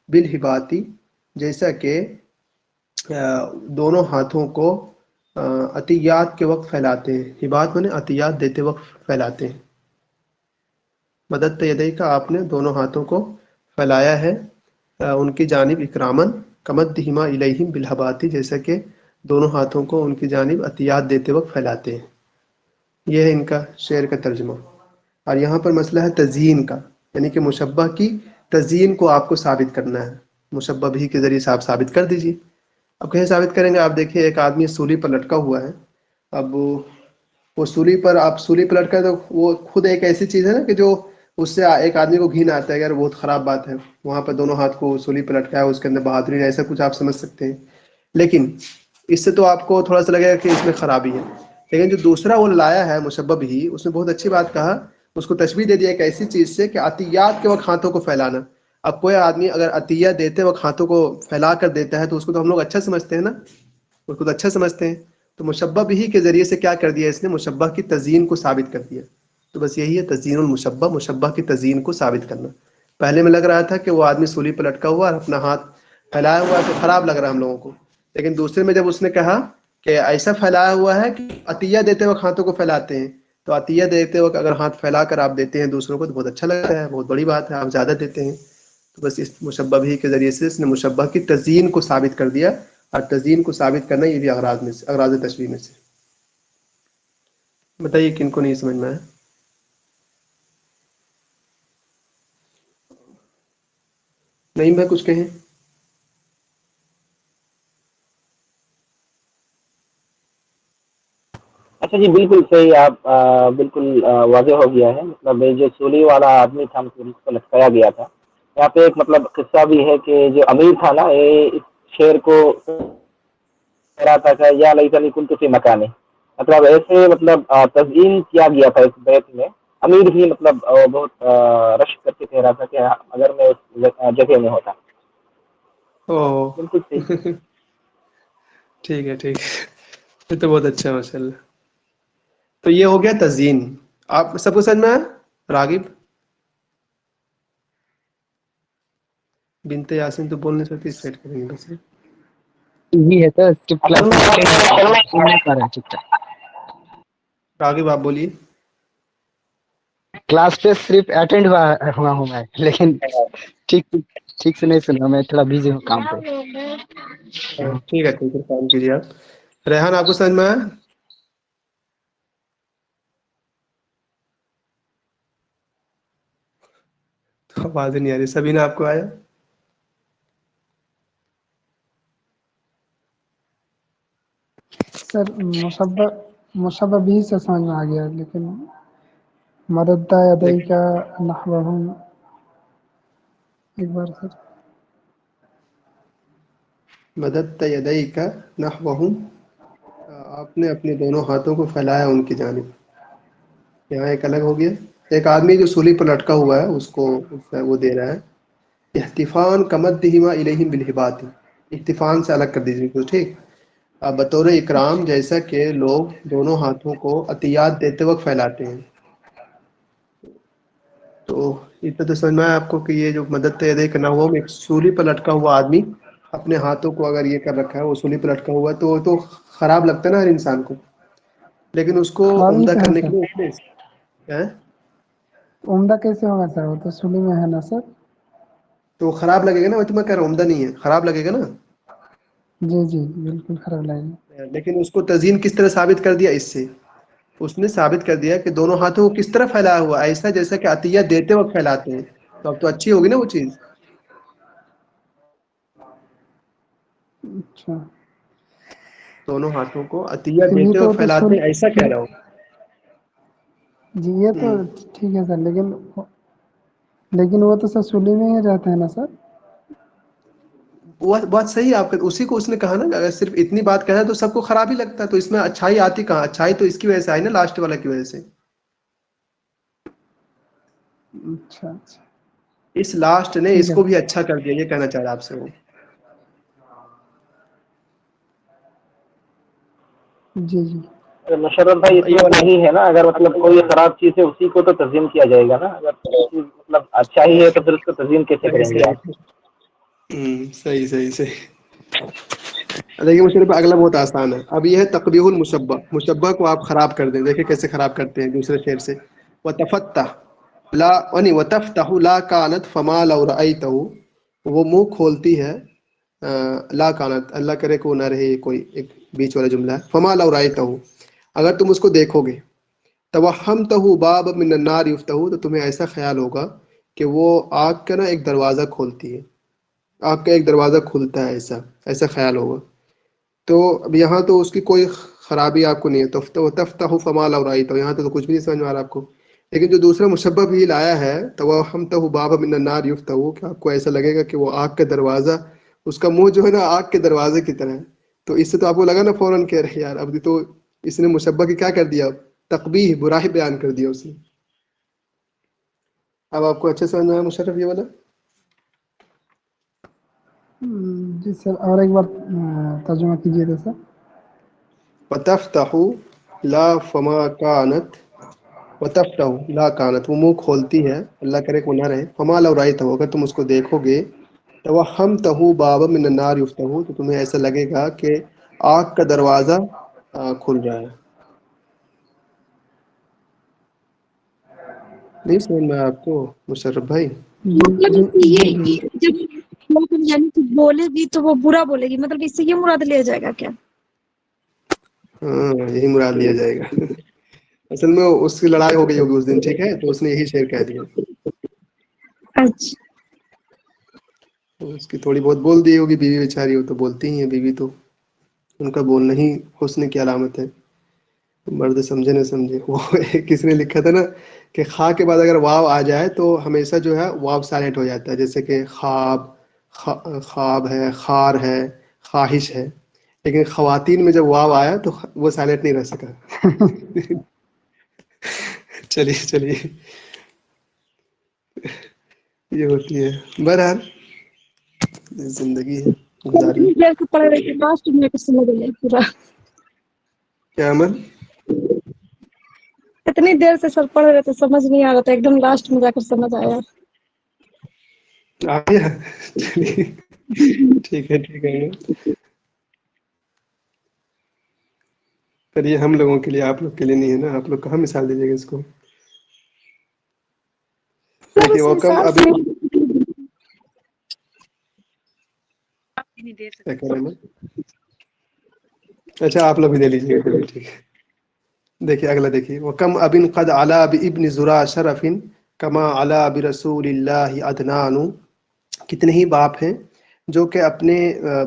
بالہبات جیسا کہ دونوں ہاتھوں کو عطیات کے وقت پھیلاتے ہیں. ہبات میں عطیات دیتے وقت پھیلاتے ہیں. مددت یدیک آپ نے دونوں ہاتھوں کو پھیلایا ہے ان کی جانب اکرامن, کمدہما الیہم بالہبات جیسا کہ دونوں ہاتھوں کو ان کی جانب عطیات دیتے وقت پھیلاتے ہیں. یہ ہے ان کا شعر کا ترجمہ. اور یہاں پر مسئلہ ہے تزیین کا, یعنی کہ مشبہ کی تزیین کو آپ کو ثابت کرنا ہے. مشبہ بھی کے ذریعے سے آپ ثابت کر دیجیے. اب کیسے ثابت کریں گے؟ آپ دیکھیے ایک آدمی سولی پر لٹکا ہوا ہے. اب وہ سولی پر آپ سولی پر لٹکا ہے تو وہ خود ایک ایسی چیز ہے نا کہ جو اس سے ایک آدمی کو گھین آتا ہے, اگر بہت خراب بات ہے. وہاں پہ دونوں ہاتھ کو سولی پہ لٹکایا, اس کے اندر بہادری, ایسا کچھ آپ سمجھ سکتے ہیں. لیکن اس سے تو آپ کو تھوڑا سا لگے گا کہ اس میں خرابی ہے. لیکن جو دوسرا وہ لایا ہے مشبہ ہی, اس نے بہت اچھی بات کہا. اس کو تشبیہ دے دیا ایک ایسی چیز سے کہ عطیات کے وقت ہاتھوں کو پھیلانا. اب کوئی آدمی اگر عطیہ دیتے وقت ہاتھوں کو پھیلا کر دیتا ہے تو اس کو تو ہم لوگ اچھا سمجھتے ہیں نا, اس کو تو اچھا سمجھتے ہیں. تو مشبہ بھی کے ذریعے سے کیا کر دیا اس نے؟ مشبہ کی تزیین کو ثابت کر دیا. تو بس یہی ہے تزیین المشبہ, مشبہ کی تزیین کو ثابت کرنا. پہلے میں لگ رہا تھا کہ وہ آدمی سولی پہ لٹکا ہوا اور اپنا ہاتھ پھیلایا ہوا ہے تو خراب لگ رہا ہے ہم لوگوں کو. لیکن دوسرے میں جب اس نے کہا کہ ایسا پھیلایا ہوا ہے کہ عطیہ دیتے وقت ہاتھوں کو پھیلاتے ہیں, تو عطیہ دیتے وقت اگر ہاتھ پھیلا کر آپ دیتے ہیں دوسروں کو تو بہت اچھا لگتا ہے, بہت بڑی بات ہے, آپ زیادہ دیتے ہیں. تو بس اس مشبہ بھی کے ذریعے سے اس نے مشبہ کی تزیین کو ثابت کر دیا. اور تزیین کو ثابت کرنا یہ بھی اغراض میں سے, اغراض تشبیہ میں سے. بتائیے کن کو نہیں سمجھ میں آیا؟ نہیں میں کچھ کہیں. اچھا جی بالکل صحیح, آپ بالکل واضح ہو گیا ہے. مطلب یہ جو سولی والا آدمی تھا مطلب اس کو لٹکایا گیا تھا. یہاں پہ ایک مطلب قصہ بھی ہے کہ جو امیر تھا نا یہ اس شعر کو کہہ رہا تھا کہ یا لیتنی کنت فی مکانی, مطلب ایسے مطلب تزئین کیا گیا تھا اس بیت میں. امیر بھی مطلب بہت رش کر کے کہہ رہا تھا کہ اگر میں اس جگہ میں ہوتا. اوہ بالکل صحیح. ٹھیک ہے, ٹھیک ہے, یہ تو بہت اچھا ہے ماشاء اللہ. تو یہ ہو گیا تزیین. آپ سب کو سمجھ میں آیا؟ راغب بنت یاسین تو بول نہیں سکتی, سیٹ کریں گے بس. یہ ہے تو چپ اصل کلاس میں نہیں کر رہا چپ راغب آپ بولیے. کلاس پہ صرف اٹینڈ ہوا ہوں میں, لیکن ٹھیک ٹھیک سے نہیں سنا, میں تھوڑا بزی ہوں کام پہ. ٹھیک ہے, ٹھیک ہے, کام کیجیے آپ. ریحان آپ کو سمجھ میں آیا؟ تو آواز نہیں آ رہی. سبینہ آپ کو آیا؟ سر مشبہ بھی سے سمجھ میں آ گیا, لیکن مدد یدئی کا نحوہم ایک بار سر. مددت یدیک نحوہم، آپ نے اپنے دونوں ہاتھوں کو پھیلایا ان کی جانب. یہاں ایک الگ ہو گیا. ایک آدمی جو سولی پر لٹکا ہوا ہے اس کو وہ دے رہا ہے. احتفان کمدہما الیہم بالہبات، احتفان سے الگ کر دیجیے کو. ٹھیک، بطور اکرام جیسا کہ لوگ دونوں ہاتھوں کو عطیات دیتے وقت پھیلاتے ہیں. تو اتنا تو سمجھ میں آیا آپ کو کہ یہ جو مدد یدیک نحوہم، ایک سولی پر لٹکا ہوا آدمی اپنے ہاتھوں کو اگر یہ کر رکھا ہے، وہ سولی پر لٹکا ہوا ہے تو وہ تو خراب لگتا ہے نا ہر انسان کو، لیکن اس کو خراب ہی عمدہ تو ہے کرنے کے سر. لیے کیا ہے، عمدہ کیسے ہوگا سر؟ وہ تو سولی میں ہے نا سر. تو خراب لگے گا نا. وہ تو میں کہہ رہا ہوں عمدہ نہیں ہے، خراب لگے گا نا. جی جی بالکل خراب لگے گا. لیکن اس کو تزیین کس طرح ثابت کر دیا؟ اس سے اس نے ثابت کر دیا کہ دونوں ہاتھوں کو کس طرح پھیلایا ہوا، ایسا جیسا کہ عطیہ دیتے وقت پھیلاتے ہیں. تو اب تو اچھی ہوگی نا وہ چیز. اچھا، دونوں ہاتھوں کو عطیہ یہ دیتے تو وقت پھیلاتے ہیں، ایسا کہہ رہا ہوں. جی یہ تو ٹھیک ہے سر، لیکن وہ تو سر سولی میں ہی رہتا ہے نا سر. وہ بات صحیح ہے آپ کا. اسی کو اس نے کہا نا کہ اگر صرف اتنی بات کہنا تو سب کو خراب ہی لگتا ہے، تو اس میں اچھائی آتی کہاں؟ اچھائی تو اس کی وجہ سے آئی نا، لاسٹ والا کی وجہ سے. اچھا اچھا اس لاسٹ نے ٹھیک اس ہے کو بھی اچھا کر دیا، یہ کہنا چاہ رہا آپ سے وہ. جی جی. مشرف بھائی اس میں نہیں ہے نا، اگر مطلب کوئی خراب چیز ہے اسی کو تو تزئین کیا جائے گا نا. اگر کوئی چیز مطلب اچھا ہی ہے تو پھر اس کو تزئین کیسے کریں گے آپ؟ صحیح صحیح صحیح. دیکھیے مشرف اگلا بہت آسان ہے. اب یہ ہے تقبیح المشبہ. مشبہ کو آپ خراب کر دیں. دیکھیں کیسے خراب کرتے ہیں دوسرے شعر سے. وتفتح لا ونی وتفتح لا کانت فما لو رأیتہ، وہ منہ کھولتی ہے لا کانت، اللہ کرے کہ وہ نہ رہے، یہ کوئی ایک بیچ والا جملہ ہے. فما لو رأیتہ، اگر تم اس کو دیکھو گے. توہمتہ باب من النار یفتح، تو تمہیں ایسا خیال ہوگا کہ وہ آگ کا نا ایک دروازہ کھولتی ہے، آگ کا ایک دروازہ کھلتا ہے، ایسا خیال ہوگا. تو اب یہاں تو اس کی کوئی خرابی آپ کو نہیں ہے. تو تفتح فما لو رأیتہ، یہاں تو کچھ بھی نہیں سمجھ میں آ رہا آپ کو. لیکن جو دوسرا مشبہ بھی لایا ہے توہمتہ باب من النار یفتح، کہ آپ کو ایسا لگے گا کہ وہ آگ کا دروازہ، اس کا منہ جو ہے نا آگ کے دروازے کی طرح ہے. تو اس سے تو آپ کو لگا نا فوراً کہ رہے یار اب تو اس نے مشبہ کی کیا کر دیا، تقبیح، برائی بیان کر دیا اس نے. اب آپ کو اچھے سمجھ میں آیا مشرف یہ والا؟ جی سر، اور ایک بار ترجمہ کیجیے تو سر. وتفتح لا فما کانت، وتفتح لا کانت، وہ منہ کھولتی ہے، اللہ کرے کہ وہ نہ رہے. فما لو رأیتہ، اگر تم اس کو دیکھو گے. توہمتہ باب من النار یفتح، تو تمہیں ایسا لگے گا کہ آگ کا دروازہ کھل رہا ہے. نہیں سمجھ میں آپ کو مشرف بھائی؟ مطلب جی اس سے جی یہ جی کہ جب یعنی کہ بولے گی تو وہ برا بولے گی، مطلب اس سے یہ مراد لیا جائے گا کیا؟ ہاں یہی مراد لیا جائے گا. اصل میں اس کی لڑائی ہو گئی ہوگی اس دن، ٹھیک ہے، تو اس نے یہی شعر کہہ دیا. اچھا. اس کی تھوڑی بہت بول دی ہوگی، بیوی بیچاری ہو تو بولتی ہی ہیں. بیوی تو ان کا بولنا ہی حسن کی علامت ہے. مرد سمجھے نہ سمجھے. وہ کس نے لکھا تھا نا کہ خا کے بعد اگر واو آ جائے تو ہمیشہ جو ہے واو سائلنٹ ہو جاتا ہے. جیسے کہ خواب، خواب ہے، خار ہے، خواہش ہے. لیکن خواتین میں جب واو آیا تو وہ سائلنٹ نہیں رہ سکا. چلیے چلیے، یہ ہوتی ہے. بہرحال زندگی ہے، گزارنا. اتنی دیر سے پڑھ رہے تھے، لاسٹ میں کچھ سمجھ نہیں پورا. کیا عمل؟ اتنی دیر سے سر پڑھ رہے تھے، سمجھ نہیں آ رہا تھا، ایک دم لاسٹ میں جا کر سمجھ آیا. آ گیا؟ چلیے ٹھیک ہے ٹھیک ہے. پر یہ ہم لوگوں کے لیے، آپ لوگ کے لیے نہیں ہے نا. آپ لوگ کہاں مثال دیجیے گا اس کو. سر دیکھیے اس وہ کم مثال ابھی سے کیا کہہ رہے ہیں. اچھا آپ لوگ بھی دے لیجیے گا، چلیے ٹھیک ہے. دیکھیے اگلا دیکھیے. وَكَمْ أَبٍ قَدْ عَلَا بِإِبْنِ ذُرَا شَرَفٍ كَمَا عَلَا بِرَسُولِ اللَّهِ عَدْنَانُ، کتنے ہی باپ ہیں جو کہ اپنے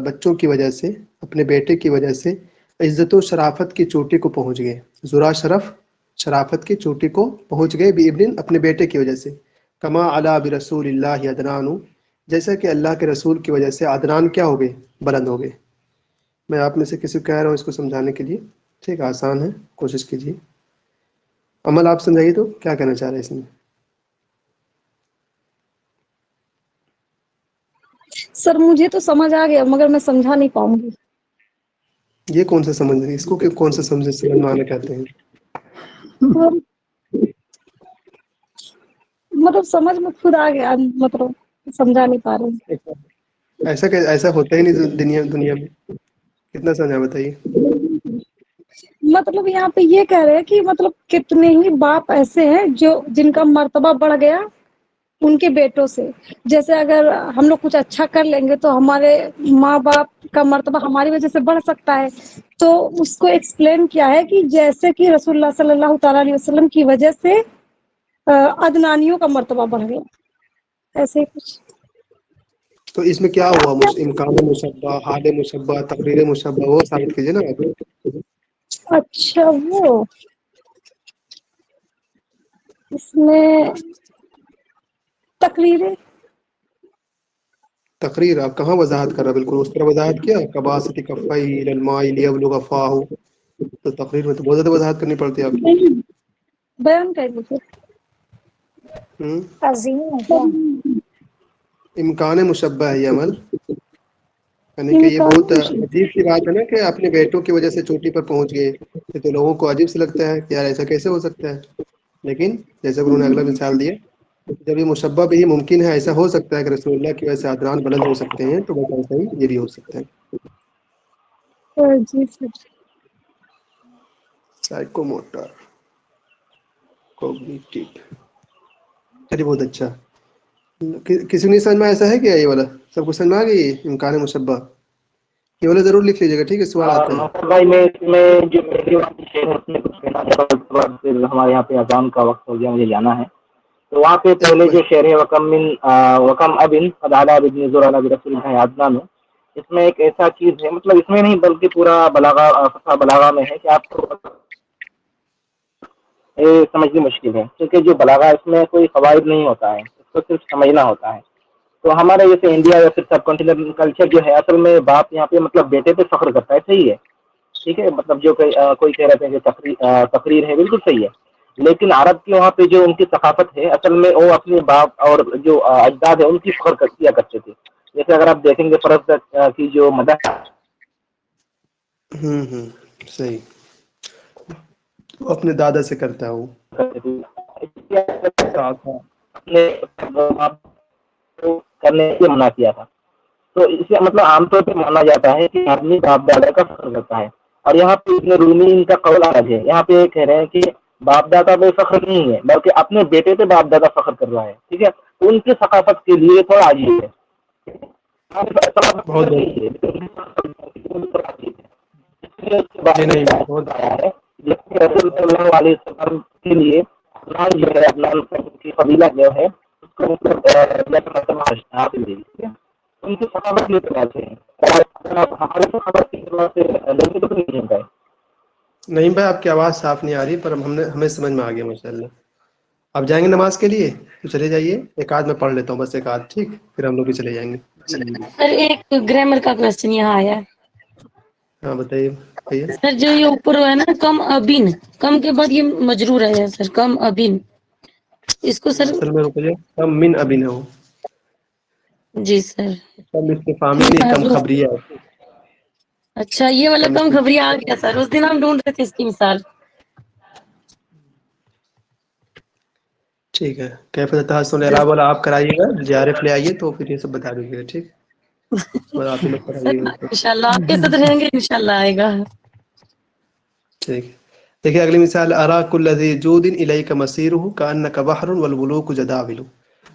بچوں کی وجہ سے، اپنے بیٹے کی وجہ سے عزت و شرافت کی چوٹی کو پہنچ گئے. ذرا شرف، شرافت کی چوٹی کو پہنچ گئے. بِابْنٍ، اپنے بیٹے کی وجہ سے. کما علی برسول اللہ عدنان، جیسا کہ اللہ کے رسول کی وجہ سے عدنان کیا ہو گئے؟ بلند ہو گئے. میں آپ میں سے کسی کو کہہ رہا ہوں اس کو سمجھانے کے لیے. ٹھیک، آسان ہے، کوشش کیجیے. عمل آپ سمجھائیے تو کیا کہنا چاہ رہے ہیں اس میں. سر مجھے تو سمجھ آ گیا مگر میں سمجھا نہیں پاؤں گی. یہ کون سا سمجھ اس کو کون سا سمجھ میں آنا کہتے ہیں؟ مطلب سمجھ میں خود آ گیا، مطلب سمجھا نہیں پا رہے. ایسا ہوتا ہی نہیں دنیا میں. کتنا سمجھا بتائیے. مطلب یہاں پہ یہ کہہ رہے ہیں کہ مطلب کتنے ہی باپ ایسے ہیں جو جن کا مرتبہ بڑھ گیا ان کے بیٹوں سے. جیسے اگر ہم لوگ کچھ اچھا کر لیں گے تو ہمارے ماں باپ کا مرتبہ ہماری وجہ سے بڑھ سکتا ہے. تو اس کو ایکسپلین کیا ہے کہ جیسے کہ رسول اللہ صلی اللہ تعالیٰ علیہ وسلم کی وجہ سے عدنانیوں کا مرتبہ بڑھ گیا، ایسے ہی کچھ. تو اس میں کیا ہوا؟ امکان مشبہ، حال مشبہ، تقریر مشبہ، وہ ثابت کیجیے نا آپ. اچھا، وہ اس میں تقریریں. تقریر آپ کہاں وضاحت کر رہا؟ بالکل اس طرح وضاحت کیا کباسط کفیہ الی الماء لیبلغ فاہ. تو تقریر میں تو بہت زیادہ وضاحت کرنی پڑتی ہے آپ کی. بیان کر دیجیے. عظیم ہے کیا؟ امکان مشبہ ہے یہ عمل. یعنی کہ یہ بہت عجیب سی بات ہے نا کہ اپنے بیٹوں کی وجہ سے چوٹی پر پہنچ گئے. یہ تو لوگوں کو عجیب سے لگتا ہے کہ یار ایسا کیسے ہو سکتا ہے. لیکن جیسے کہ انہوں نے اگلا مثال دیا، جب یہ مشبہ بھی ممکن ہے، ایسا ہو سکتا ہے کہ رسول اللہ کی وجہ سے عدنان بلند ہو سکتے ہیں، تو بس ایسا ہی یہ بھی ہو سکتا ہے. جی سر. Psychomotor cognitive. چلیے بہت اچھا. کسی نے سمجھ میں ایسا ہے کیا؟ یہ والا سب کو سمجھ میں آ گئی امکان مشبہ؟ یہ والا ضرور لکھ لیجیے گا، ٹھیک ہے؟ سوال آتا ہے. بھائی میں اس میں جو میری شعر ہے اس میں کچھ کہنا چاہتا ہوں. پھر ہمارے یہاں پہ اذان کا وقت ہو گیا، مجھے جانا ہے. تو وہاں پہ پہلے جو شعر ہے وکم ابن عدالہ بن زرالہ برسول اللہ عدنان، اس میں ایک ایسا چیز ہے، مطلب اس میں نہیں بلکہ پورا بلاغہ میں ہے کہ آپ کو سمجھنی مشکل ہے، کیونکہ جو بلاغہ اس میں کوئی قواعد نہیں ہوتا ہے، اس کو صرف سمجھنا ہوتا ہے. تو ہمارے جیسے انڈیا یا پھر سب کانٹیننٹ کلچر جو ہے، اصل میں باپ یہاں پہ مطلب بیٹے پہ فخر کرتا ہے. صحیح ہے، ٹھیک ہے. مطلب جو کوئی کہہ رہے تھے کہ تقریر ہے، بالکل صحیح ہے. لیکن عرب کے وہاں پہ جو ان کی ثقافت ہے، اصل میں وہ اپنے باپ اور جو اجداد ہے ان کی فخر کیا کرتے تھے. جیسے اگر آپ دیکھیں گے فرض کی جو مدح صحیح، وہ اپنے دادا سے کرتا ہے. وہ اپنے کرنے سے منع کیا تھا. تو اسے مطلب عام طور پہ مانا جاتا ہے کہ آدمی باپ دادا کا فخر کرتا ہے. اور یہاں پہ ابن رومی ان کا قول الگ ہے. یہاں پہ یہ کہہ رہے ہیں کہ باپ دادا پہ فخر نہیں ہے بلکہ اپنے بیٹے پہ باپ دادا فخر کر رہا ہے. ٹھیک ہے، تو ان کی ثقافت کے لیے تھوڑا عجیب ہے. بہت جی نہیں بہت رسول صلی اللہ علیہ وسلم کے لیے عدنان جو ہے، عدنان کی قبیلہ جو ہے اس کو ان کی ثقافت کی اعتبار سے ہمارے ثقافت کی اعتبار سے لڑکے تو نہیں ہے. نہیں بھائی، آپ کی آواز صاف نہیں آ رہی، پر ہمیں سمجھ میں آ گیا ماشاء اللہ. آپ جائیں گے نماز کے لیے تو چلے جائیے. ایک آدھ میں پڑھ لیتا ہوں، بس ایک آدھ، ٹھیک؟ پھر ہم لوگ بھی چلے جائیں گے. سر ایک گرامر کا کوشچن یہاں آیا ہے. ہاں بتائیے بھیا. سر جو یہ اوپر ہے نا کم ابین، کم کے بعد یہ مجرور ہے سر، کم ابین. اس کو سر اصل میں رکیے، کم من ابن ہو. جی سر. کم استفہامی نہیں، کم خبریہ ہے. اچھا، یہ والا کم خبریہ آ گیا سر. اس دن ہم ڈھونڈ رہے تھے اس کی مثال. ٹھیک ہے. کیف تحسن اعراب والا آپ کرائیے گا، JRF لے آئیے تو پھر یہ سب بتا دیجیے گا، ٹھیک؟ بس آپ ہی لوگ سر کرائیے گا. انشاءاللہ آپ کے ساتھ رہیں گے، انشاءاللہ آئے گا. ٹھیک. دیکھیے اگلی مثال، ارا کل ذی جود الیک مسیرہ کانک بحر والبلوک جداول.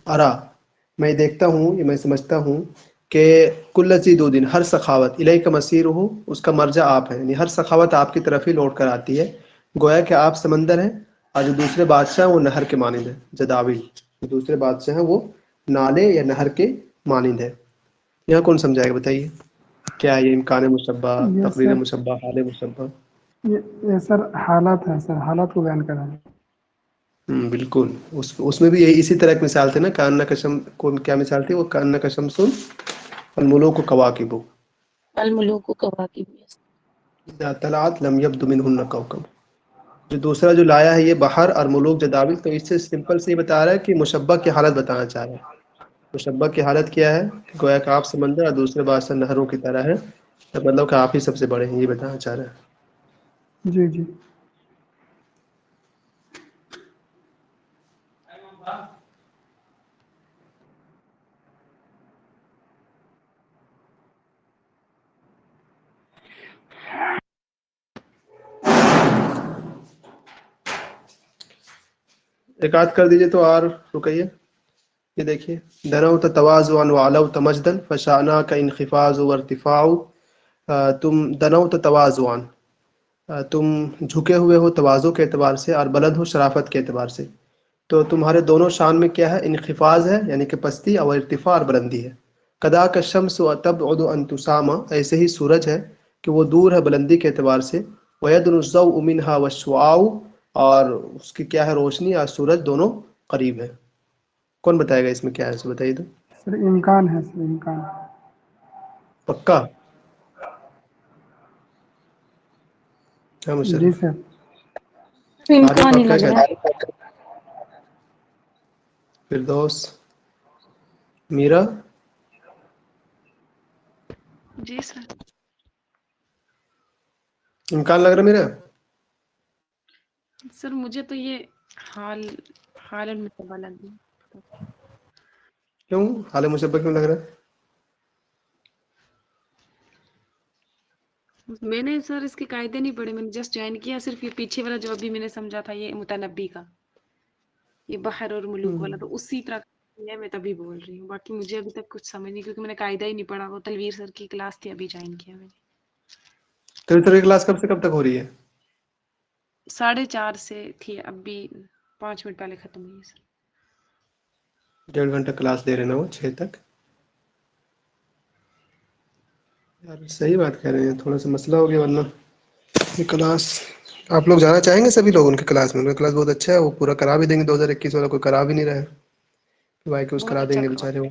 ارا، میں دیکھتا ہوں، یا میں سمجھتا ہوں کہ کل ذی جود، ہر سخاوت، الیک مسیرہ، اس کا مرجع آپ ہے، یعنی ہر سخاوت آپ کی طرف ہی لوٹ کر آتی ہے. گویا کہ آپ سمندر ہیں اور جو دوسرے بادشاہ وہ نہر کے مانند ہے. جداول، جو دوسرے بادشاہ ہیں وہ نالے یا نہر کے مانند ہے. یہاں کون سمجھائے گا بتائیے؟ کیا یہ امکان مشبہ، یہ تقریر سر مشبہ، حال مشبہ؟ یہ سر حالات ہے، سر حالات کو بیان کر رہے ہیں. بالکل اس میں بھی یہی اسی طرح کی مثال تھے نا. کان کشم کون کیا مثال تھی وہ؟ کان کشمسن الملوک کواکب الملوک کواکب. اذا طلعت لم يبد منهن کوكب. جو دوسرا جو لایا ہے یہ بحر اور ملوک جداول، تو اس سے سمپل سے یہ بتا رہا ہے کہ مشبہ کی حالت بتانا چاہ رہا ہے. مشبہ کی حالت کیا ہے؟ گویا کہ آپ سمندر اور دوسرے بادشاہ نہروں کی طرح ہے، مطلب کہ آپ ہی سب سے بڑے ہیں، یہ بتانا چاہ رہا ہے. جی جی. ایک آدھ کر دیجئے تو اور رکیے. یہ دیکھیے، دنوت تواضعا وعلوت مجدا فشاناک انخفاض وارتفاع. تم دنوت تواضعا، تم جھکے ہوئے ہو تواضع کے اعتبار سے، اور بلند ہو شرافت کے اعتبار سے. تو تمہارے دونوں شان میں کیا ہے؟ انخفاض ہے یعنی کہ پستی، اور ارتفاع اور بلندی ہے. کدا کا شمس و تبعد ان تسامہ، ایسے ہی سورج ہے کہ وہ دور ہے بلندی کے اعتبار سے. وَيَدْنُ الضَّوْءُ مِنْهَا وَالشُّعَاعُ، اور اس کی کیا ہے؟ روشنی اور سورج دونوں قریب ہے. کون بتائے گا اس میں کیا ہے؟ سو بتائیے تو. سر امکان ہے، سر امکان. پکا؟ کیا جی مشرف سر. عارف امکان ہی آپ کیا لگ رہا کہتے ہے. ہیں؟ فردوس، میرا. جی سر. امکان لگ رہا ہے میرا. سر مجھے تو یہ حال المشبہ لگ گیا. کیوں حال مشبہ کیوں لگ رہا ہے؟ میں نے سر اس کے قاعدے نہیں پڑھے، میں نے جسٹ جوائن کیا. صرف یہ پیچھے والا جو ابھی میں نے سمجھا تھا یہ متنبی کا، یہ بحر اور ملوک والا، تو اسی طرح ہے. میں تبھی بول رہی ہوں، باقی مجھے ابھی تک کچھ سمجھ نہیں، کیونکہ میں نے قاعدہ ہی نہیں پڑھا. وہ تلویر سر کی کلاس تھی، ابھی جوائن کیا میں نے. تیری طرح کلاس کب سے کب تک ہو رہی ہے؟ 4:30 سے تھی، اب بھی 5 منٹ پہلے ختم ہوئی ہے سر. 1.5 گھنٹہ کلاس دے رہے نا وہ 6 تک. یار صحیح بات کہہ رہے ہیں، تھوڑا سا مسئلہ ہو گیا. ورنہ یہ کلاس آپ لوگ جانا چاہیں گے سبھی لوگ ان کی کلاس میں؟ ان کا کلاس بہت اچھا ہے، وہ پورا کرا بھی دیں گے. 2021 والا کوئی کرا بھی نہیں رہا ہے، بھائی کہ اس بہت کرا اچھا دیں گے کروا. بیچارے. وہ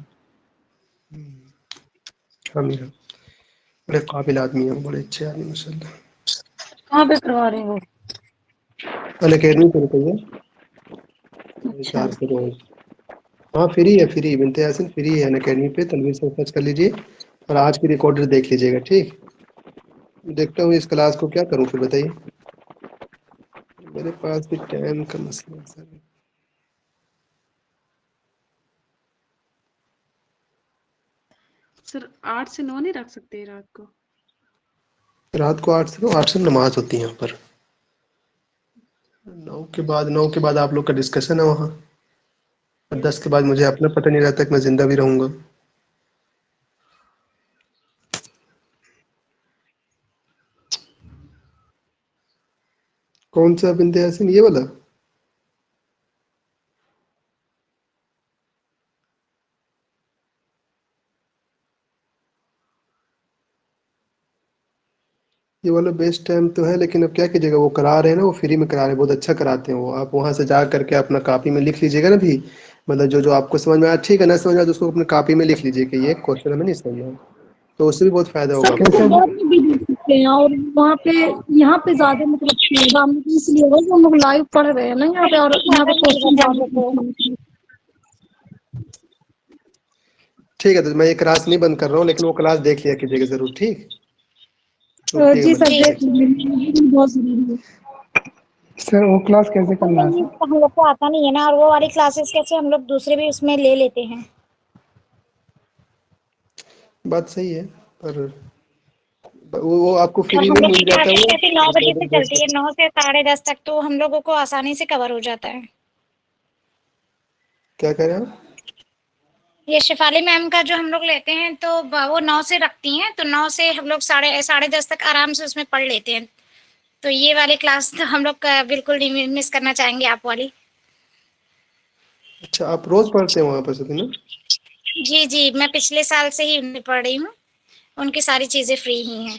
بڑے قابل آدمی ہیں، بڑے اچھے آدمی ماشاء اللہ. کہاں پہ کروا رہے ہو؟ اکیڈمی پہ رکیے اچھا. سے روز. ہاں فری ہے، فری. بنت یاسین فری ہے اکیڈمی پہ، تنویر سے سرچ کر لیجیے اور آج کی ریکارڈر دیکھ لیجیے گا. ٹھیک، دیکھتا ہوں اس کلاس کو کیا کروں پھر بتائیے. میرے پاس بھی ٹائم کا مسئلہ ہے سر. سر 8 سے 9 نہیں رکھ سکتے رات کو؟ رات کو 8 سے نماز ہوتی ہے یہاں پر. 9 کے بعد آپ لوگ کا ڈسکشن ہے وہاں، اور 10 کے بعد مجھے اپنا پتہ نہیں رہتا کہ میں زندہ بھی رہوں گا. کون سا بنت یاسین؟ یہ والا؟ یہ والا بیسٹ ٹائم تو ہے، لیکن اب کیا کیجیے گا، وہ کرا رہے ہیں نا، وہ فری میں کرا رہے ہیں، بہت اچھا کراتے ہیں وہ. آپ وہاں سے جا کر کے اپنا کاپی میں لکھ لیجیے گا نا بھی، مطلب جو آپ کو سمجھ میں آیا ٹھیک ہے، نہ سمجھ میں آیا تو اس کو اپنے کاپی میں لکھ لیجیے کہ یہ کوشچن ہمیں نہیں سمجھ میں آیا، تو اس سے بھی بہت فائدہ ہوگا سب آپ کو. صبح میں بھی دیکھ سکتے ہیں، اور وہاں پہ یہاں پہ زیادہ مطلب اس لیے ہوگا کہ ہم لوگ لائیو پڑھ رہے ہیں نا یہاں پہ، اور یہاں پہ کوشچن زیادہ پوچھتے ہیں. ٹھیک ہے، تو میں یہ کلاس نہیں بند کر رہا ہوں، لیکن وہ کلاس دیکھ لیا کیجیے گا ضرور. ٹھیک، چھوڑیے گا جی مت. سر دیکھ لیجیے، بہت ضروری ہے. سر وہ کلاس کیسے کرنا ہے سر؟ ہم لوگ کو آتا نہیں ہے نا، اور وہ والی کلاسز کیسے ہم لوگ دوسرے بھی اس میں لے لیتے ہیں. بات صحیح ہے، پر وہ آپ کو اور فری ہم میں لوگ مل کی جاتا کلاسز ہے کیسے 9 بجے سے وہ. چلتی ہے، 9 سے 10:30 تک، تو ہم لوگوں کو آسانی سے کور ہو جاتا ہے. کیا کہہ رہے ہیں آپ؟ یہ شفالی میم کا جو ہم لوگ لیتے ہیں تو وہ 9 سے رکھتی ہیں، تو 9 سے ہم لوگ 10:30 تک آرام سے اس میں پڑھ لیتے ہیں. تو یہ والی کلاس تو ہم لوگ کا بالکل نہیں مس کرنا چاہیں گے آپ والی. اچھا، آپ روز پڑھتے ہیں وہاں پر سکینہ؟ جی جی، میں پچھلے سال سے ہی پڑھ رہی ہوں، ان کی ساری چیزیں فری ہی ہیں.